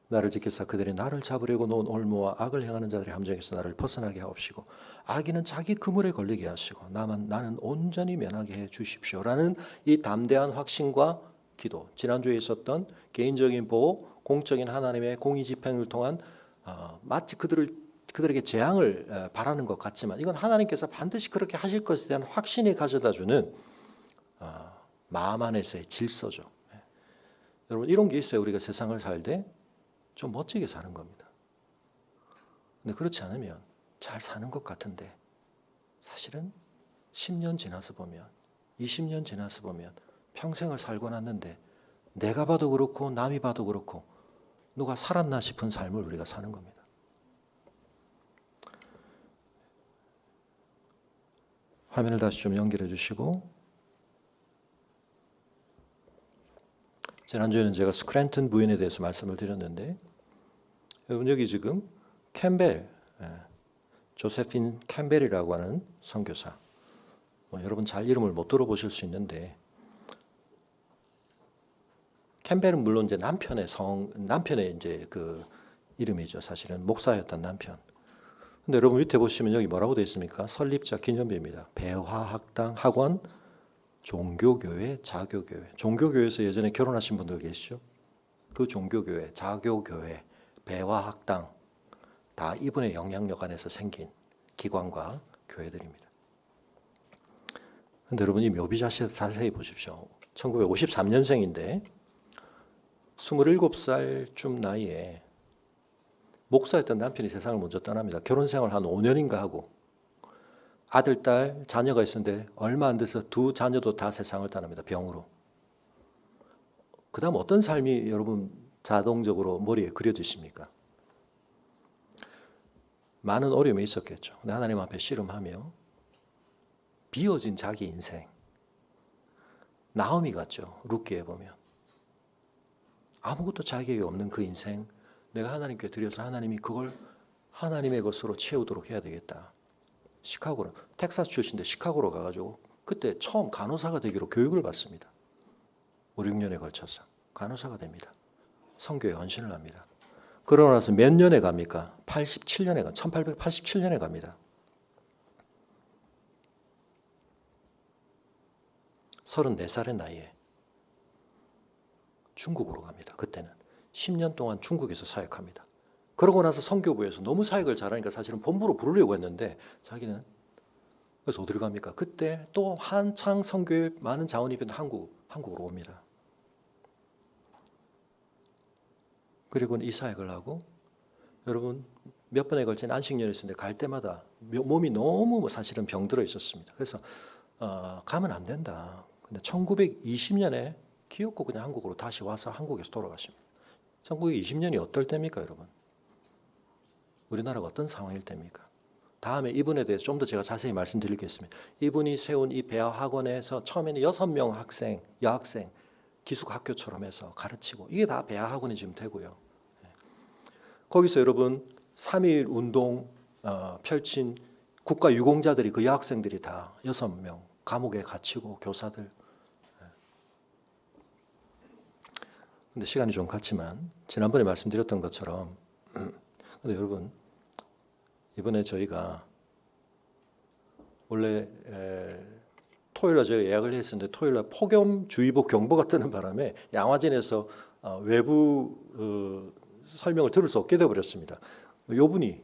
나를 지키사 그들이 나를 잡으려고 놓은 올무와 악을 행하는 자들의 함정에서 나를 벗어나게 하옵시고, 악인은 자기 그물에 걸리게 하시고 나는 온전히 면하게 해 주십시오라는 이 담대한 확신과 기도, 지난주에 있었던 개인적인 보호, 공적인 하나님의 공의 집행을 통한 마치 그들에게 재앙을 바라는 것 같지만, 이건 하나님께서 반드시 그렇게 하실 것에 대한 확신이 가져다주는 마음 안에서의 질서죠. 여러분, 이런 게 있어요. 우리가 세상을 살 때 좀 멋지게 사는 겁니다. 근데 그렇지 않으면 잘 사는 것 같은데 사실은 10년 지나서 보면, 20년 지나서 보면 평생을 살고 났는데 내가 봐도 그렇고 남이 봐도 그렇고 누가 살았나 싶은 삶을 우리가 사는 겁니다. 화면을 다시 좀 연결해 주시고, 지난주에는 제가 스크랜턴 부인에 대해서 말씀을 드렸는데, 여러분 여기 지금 캠벨, 조세핀 캠벨이라고 하는 선교사, 여러분 잘 이름을 못 들어보실 수 있는데, 캠벨은 물론 이제 남편의 이제 그 이름이죠. 사실은 목사였던 남편. 근데 여러분 밑에 보시면 여기 뭐라고 되어 있습니까? 설립자 기념비입니다. 배화학당 학원 종교교회 자교교회. 종교교회에서 예전에 결혼하신 분들 계시죠? 그 종교교회, 자교교회, 배화학당 다 이분의 영향력 안에서 생긴 기관과 교회들입니다. 그런데 여러분 이 묘비 자세히 보십시오. 1953년생인데 27살쯤 나이에 목사였던 남편이 세상을 먼저 떠납니다. 결혼 생활 한 5년인가 하고 아들, 딸, 자녀가 있었는데 얼마 안 돼서 두 자녀도 다 세상을 떠납니다. 병으로. 그 다음 어떤 삶이 여러분 자동적으로 머리에 그려지십니까? 많은 어려움이 있었겠죠. 근데 하나님 앞에 씨름하며 비어진 자기 인생. 나오미 같죠. 룻기에 보면. 아무것도 자기에게 없는 그 인생, 내가 하나님께 드려서 하나님이 그걸 하나님의 것으로 채우도록 해야 되겠다. 시카고로, 텍사스 출신인데 시카고로 가가지고 그때 처음 간호사가 되기로 교육을 받습니다. 5, 6년에 걸쳐서 간호사가 됩니다. 선교에 헌신을 합니다. 그러고 나서 몇 년에 갑니까? 1887년에 갑니다. 34살의 나이에 중국으로 갑니다. 그때는 10년 동안 중국에서 사역합니다. 그러고 나서 선교부에서 너무 사역을 잘하니까 사실은 본부로 부르려고 했는데 자기는 그래서 어디로 갑니까? 그때 또 한창 선교에 많은 자원이 있는 한국으로 옵니다. 그리고 이 사역을 하고, 여러분 몇 번에 걸친 안식년이 있었는데 갈 때마다 몸이 너무 사실은 병들어 있었습니다. 그래서 가면 안 된다. 근데 1920년에 기어코 그냥 한국으로 다시 와서 한국에서 돌아가십니다. 1920년이 어떨 때입니까, 여러분? 우리나라가 어떤 상황일 때입니까? 다음에 이분에 대해서 좀 더 제가 자세히 말씀드리겠습니다. 이분이 세운 이 배아학원에서 처음에는 6명 학생, 여학생, 기숙학교처럼 해서 가르치고, 이게 다 배아학원이 지금 되고요. 거기서 여러분 3.1 운동 펼친 국가 유공자들이, 그 여학생들이 다 6명 감옥에 갇히고, 교사들. 근데 시간이 좀 갔지만 지난번에 말씀드렸던 것처럼, 근데 여러분 이번에 저희가 원래 토요일에 제가 예약을 했었는데 토요일에 폭염주의보 경보가 뜨는 바람에 양화진에서 외부 설명을 들을 수 없게 되어버렸습니다. 요 분이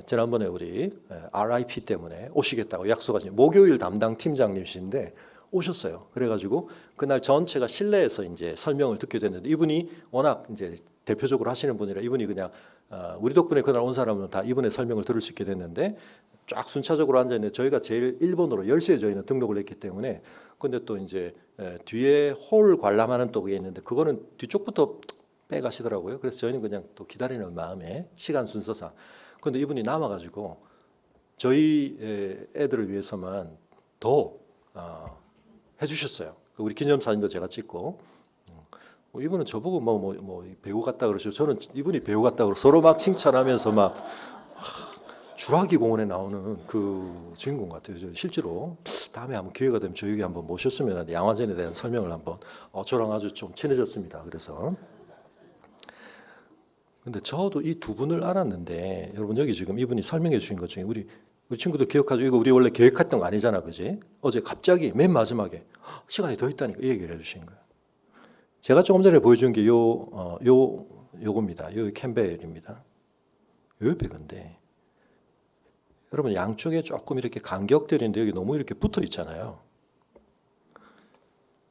지난번에 우리 RIP 때문에 오시겠다고 약속하신 목요일 담당 팀장님이신데 오셨어요. 그래가지고 그날 전체가 실내에서 이제 설명을 듣게 됐는데 이분이 워낙 이제 대표적으로 하시는 분이라 이분이 그냥 우리 덕분에 그날 온 사람은 다 이분의 설명을 들을 수 있게 됐는데 쫙 순차적으로 앉아 있는데 저희가 제일 1번으로 10시에 저희는 등록을 했기 때문에 근데 또 이제 뒤에 홀 관람하는 또 그게 있는데 그거는 뒤쪽부터 빼가시더라고요. 그래서 저희는 그냥 또 기다리는 마음에 시간 순서상 근데 이분이 남아가지고 저희 애들을 위해서만 더 해주셨어요. 우리 기념사진도 제가 찍고 이분은 저보고 뭐 배우 같다 그러죠. 저는 이분이 배우 같다 그러 서로 막 칭찬하면서 막 주라기 공원에 나오는 그 주인공 같아요. 저 실제로 다음에 한번 기회가 되면 저에게 한번 모셨으면 양화전에 대한 설명을 한번 저랑 아주 좀 친해졌습니다. 그래서 근데 저도 이 두 분을 알았는데 여러분 여기 지금 이분이 설명해 주신 것 중에 우리 친구들 기억하죠? 이거 우리 원래 계획했던 거 아니잖아, 그지? 어제 갑자기 맨 마지막에 시간이 더 있다니까 이 얘기를 해주신 거예요. 제가 조금 전에 보여준 게 요겁니다. 요 캠벨입니다. 요 옆에 건데 여러분 양쪽에 조금 이렇게 간격들인데 여기 너무 이렇게 붙어 있잖아요.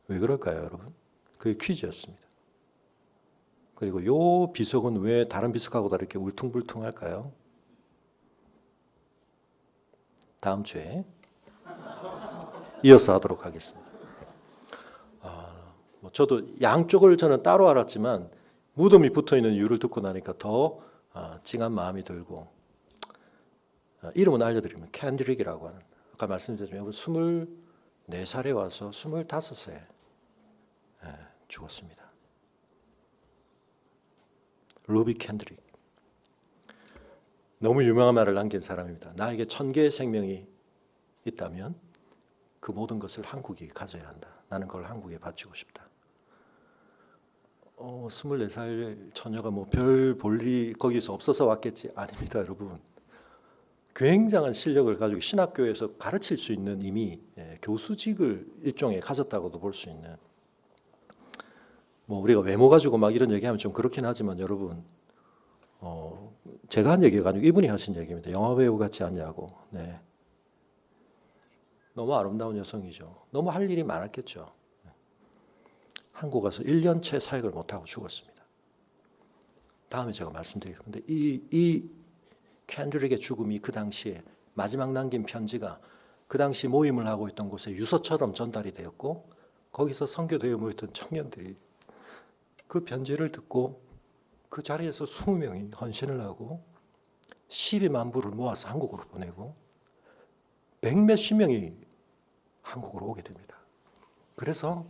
왜 그럴까요, 여러분? 그게 퀴즈였습니다. 그리고 요 비석은 왜 다른 비석하고 다 이렇게 울퉁불퉁할까요? 다음 주에 이어서 하도록 하겠습니다. 저도 양쪽을 저는 따로 알았지만 무덤이 붙어있는 이유를 듣고 나니까 더 찡한 마음이 들고 이름은 알려드리면 캔드릭이라고 하는 아까 말씀드렸지만 24살에 와서 25세 죽었습니다. 루비 캔드릭 너무 유명한 말을 남긴 사람입니다. 나에게 1000개의 생명이 있다면 그 모든 것을 한국이 가져야 한다. 나는 그걸 한국에 바치고 싶다. 24살 처녀가 뭐 별 볼 일이 거기서 없어서 왔겠지? 아닙니다, 여러분. 굉장한 실력을 가지고 신학교에서 가르칠 수 있는 이미 교수직을 일종의 가졌다고도 볼 수 있는 뭐 우리가 외모 가지고 막 이런 얘기하면 좀 그렇긴 하지만 여러분 제가 한 얘기가 아니고 이분이 하신 얘기입니다. 영화배우 같지 않냐고. 네. 너무 아름다운 여성이죠. 너무 할 일이 많았겠죠. 한국 가서 1년째 사역을 못하고 죽었습니다. 다음에 제가 말씀드릴게요. 근데 이 캔드릭의 죽음이 그 당시에 마지막 남긴 편지가 그 당시 모임을 하고 있던 곳에 유서처럼 전달이 되었고 거기서 선교대회에 모였던 청년들이 그 편지를 듣고 그 자리에서 20명이 헌신을 하고 12만 불을 모아서 한국으로 보내고 100몇십 명이 한국으로 오게 됩니다. 그래서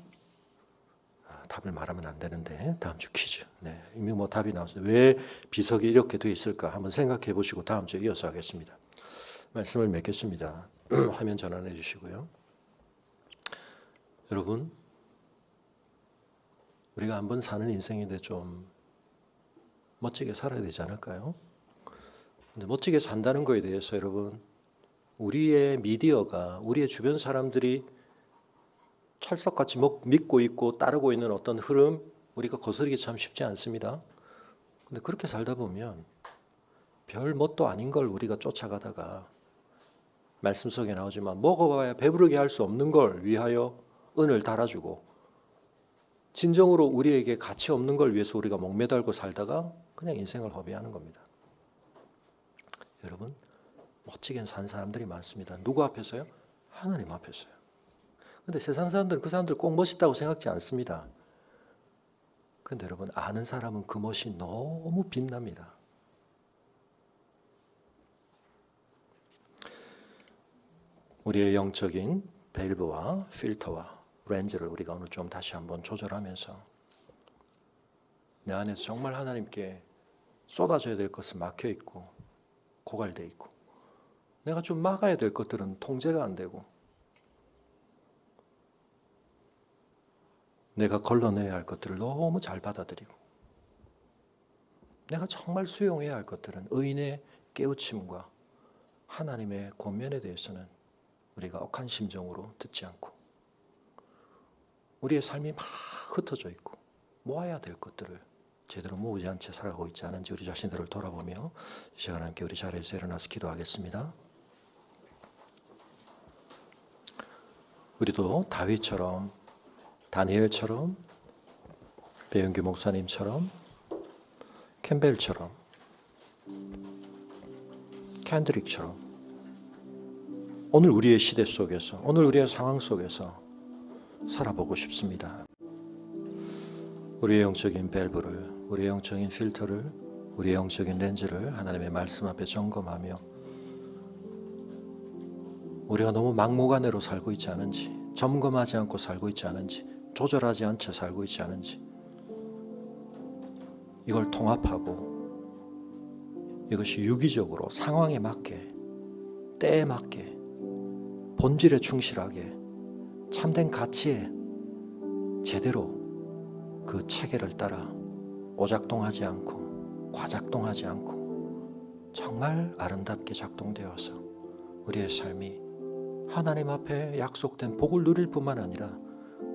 답을 말하면 안 되는데 다음 주 퀴즈. 네, 이미 뭐 답이 나왔어요. 왜 비석이 이렇게 돼 있을까 한번 생각해 보시고 다음 주에 이어서 하겠습니다. 말씀을 맺겠습니다. 화면 전환해 주시고요. 여러분, 우리가 한번 사는 인생인데 좀 멋지게 살아야 되지 않을까요? 근데 멋지게 산다는 거에 대해서 여러분, 우리의 미디어가 우리의 주변 사람들이 철석같이 믿고 있고 따르고 있는 어떤 흐름 우리가 거스르기 참 쉽지 않습니다. 근데 그렇게 살다 보면 별 뭣도 아닌 걸 우리가 쫓아가다가 말씀 속에 나오지만 먹어봐야 배부르게 할 수 없는 걸 위하여 은을 달아주고 진정으로 우리에게 가치 없는 걸 위해서 우리가 목매달고 살다가 그냥 인생을 허비하는 겁니다. 여러분 멋지게 산 사람들이 많습니다. 누구 앞에서요? 하나님 앞에서요. 근데 세상 사람들은 그 사람들 꼭 멋있다고 생각지 않습니다. 근데 여러분 아는 사람은 그 멋이 너무 빛납니다. 우리의 영적인 밸브와 필터와 렌즈를 우리가 오늘 좀 다시 한번 조절하면서 내 안에서 정말 하나님께 쏟아져야 될 것은 막혀 있고 고갈돼 있고 내가 좀 막아야 될 것들은 통제가 안 되고 내가 걸러내야 할 것들을 너무 잘 받아들이고 내가 정말 수용해야 할 것들은 의인의 깨우침과 하나님의 권면에 대해서는 우리가 억한 심정으로 듣지 않고 우리의 삶이 막 흩어져 있고 모아야 될 것들을 제대로 모으지 않지 살아가고 있지 않은지 우리 자신들을 돌아보며 이 시간 함께 우리 자리에서 일어나서 기도하겠습니다. 우리도 다윗처럼, 다니엘처럼, 배영규 목사님처럼, 캠벨처럼, 캔드릭처럼 오늘 우리의 시대 속에서, 오늘 우리의 상황 속에서 살아보고 싶습니다. 우리의 영적인 밸브를, 우리의 영적인 필터를, 우리의 영적인 렌즈를 하나님의 말씀 앞에 점검하며 우리가 너무 막무가내로 살고 있지 않은지, 점검하지 않고 살고 있지 않은지, 조절하지 않고 살고 있지 않은지, 이걸 통합하고 이것이 유기적으로 상황에 맞게, 때에 맞게, 본질에 충실하게, 참된 가치에 제대로 그 체계를 따라 오작동하지 않고 과작동하지 않고 정말 아름답게 작동되어서 우리의 삶이 하나님 앞에 약속된 복을 누릴 뿐만 아니라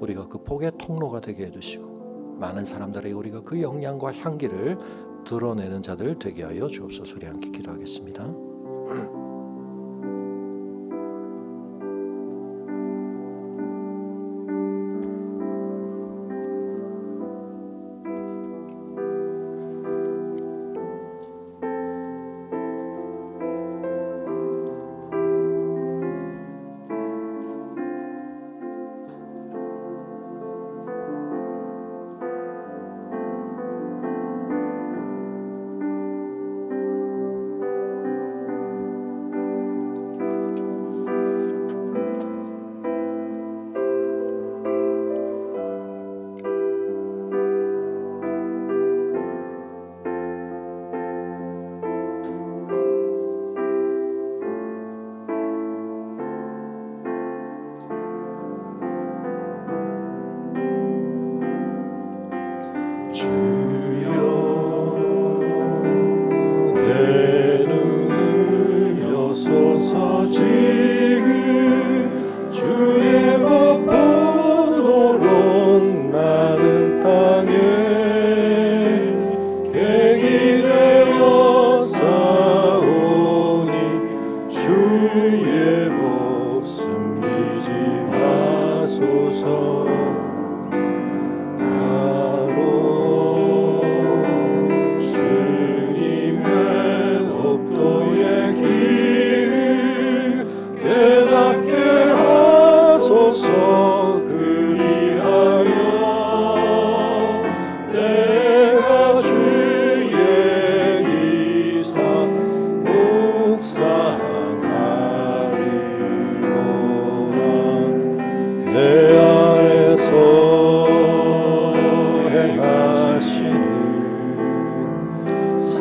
우리가 그 복의 통로가 되게 해주시고 많은 사람들에게 우리가 그 영향과 향기를 드러내는 자들 되게 하여 주옵소서. 우리 함께 기도하겠습니다.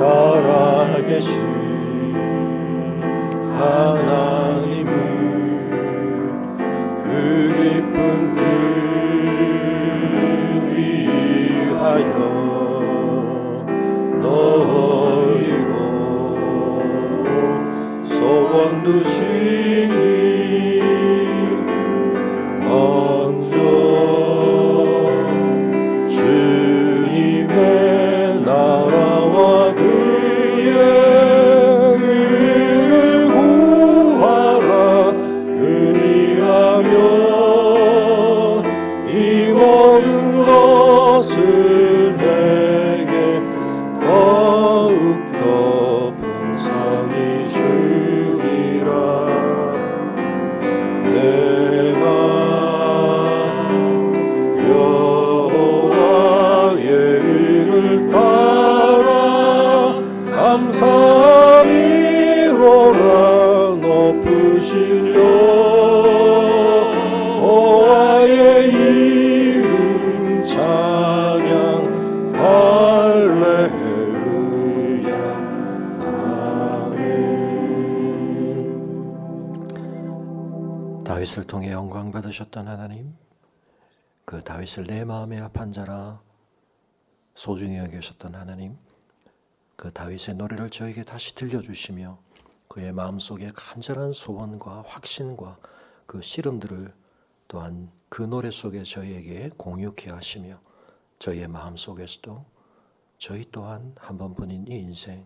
살아계신 하나님은 그 깊은 뜻 위하여 너희로 소원 두시니 먼저 주님의 나라와 그의 의를 구하라. 그리하면 이 모든 것을 내게 더욱더 풍성히 주리라. 내가 여호와의 의를 따라 감사함이로라 높으시려. 여호와의 이름 찬양 할렐루야. 아멘. 다윗을 통해 영광 받으셨던 하나님, 그 다윗을 내 마음의 합한 자라 소중히 여기셨던 하나님, 그 다윗의 노래를 저에게 다시 들려주시며 그의 마음속에 간절한 소원과 확신과 그 씨름들을 또한 그 노래 속에 저희에게 공유케 하시며 저희의 마음속에서도 저희 또한 한 번뿐인 이 인생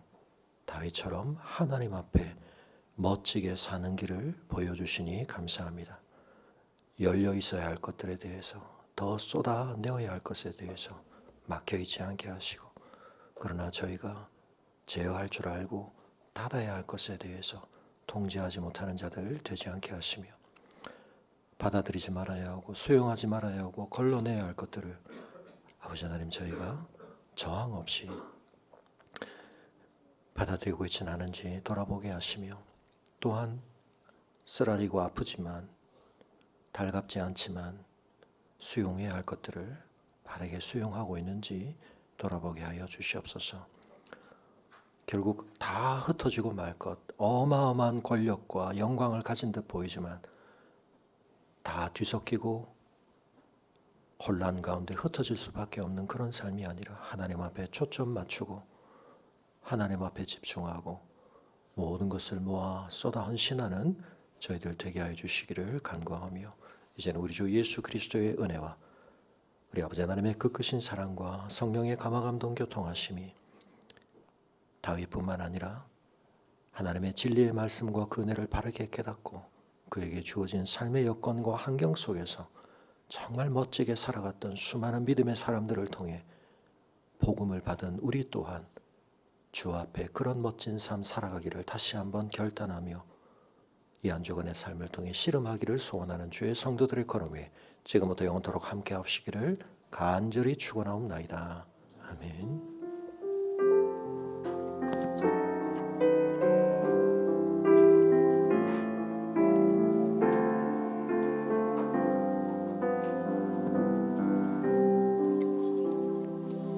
다윗처럼 하나님 앞에 멋지게 사는 길을 보여주시니 감사합니다. 열려 있어야 할 것들에 대해서, 더 쏟아내어야 할 것에 대해서 막혀 있지 않게 하시고, 그러나 저희가 제어할 줄 알고 닫아야 할 것에 대해서 통제하지 못하는 자들 되지 않게 하시며, 받아들이지 말아야 하고 수용하지 말아야 하고 걸러내야 할 것들을 아버지 하나님 저희가 저항 없이 받아들이고 있지는 않은지 돌아보게 하시며, 또한 쓰라리고 아프지만 달갑지 않지만 수용해야 할 것들을 바르게 수용하고 있는지 돌아보게 하여 주시옵소서. 결국 다 흩어지고 말 것, 어마어마한 권력과 영광을 가진 듯 보이지만 다 뒤섞이고 혼란 가운데 흩어질 수밖에 없는 그런 삶이 아니라 하나님 앞에 초점 맞추고 하나님 앞에 집중하고 모든 것을 모아 쏟아 헌신하는 저희들 되게 하여 주시기를 간구하며, 이제는 우리 주 예수 그리스도의 은혜와 우리 아버지 하나님의 그 크신 사랑과 성령의 감화감동 교통하심이 다윗뿐만 아니라 하나님의 진리의 말씀과 그 은혜를 바르게 깨닫고 그에게 주어진 삶의 여건과 환경 속에서 정말 멋지게 살아갔던 수많은 믿음의 사람들을 통해 복음을 받은 우리 또한 주 앞에 그런 멋진 삶 살아가기를 다시 한번 결단하며 이 한 주간의 삶을 통해 씨름하기를 소원하는 주의 성도들의 걸음에 지금부터 영원토록 함께 하시기를 간절히 축원하옵나이다.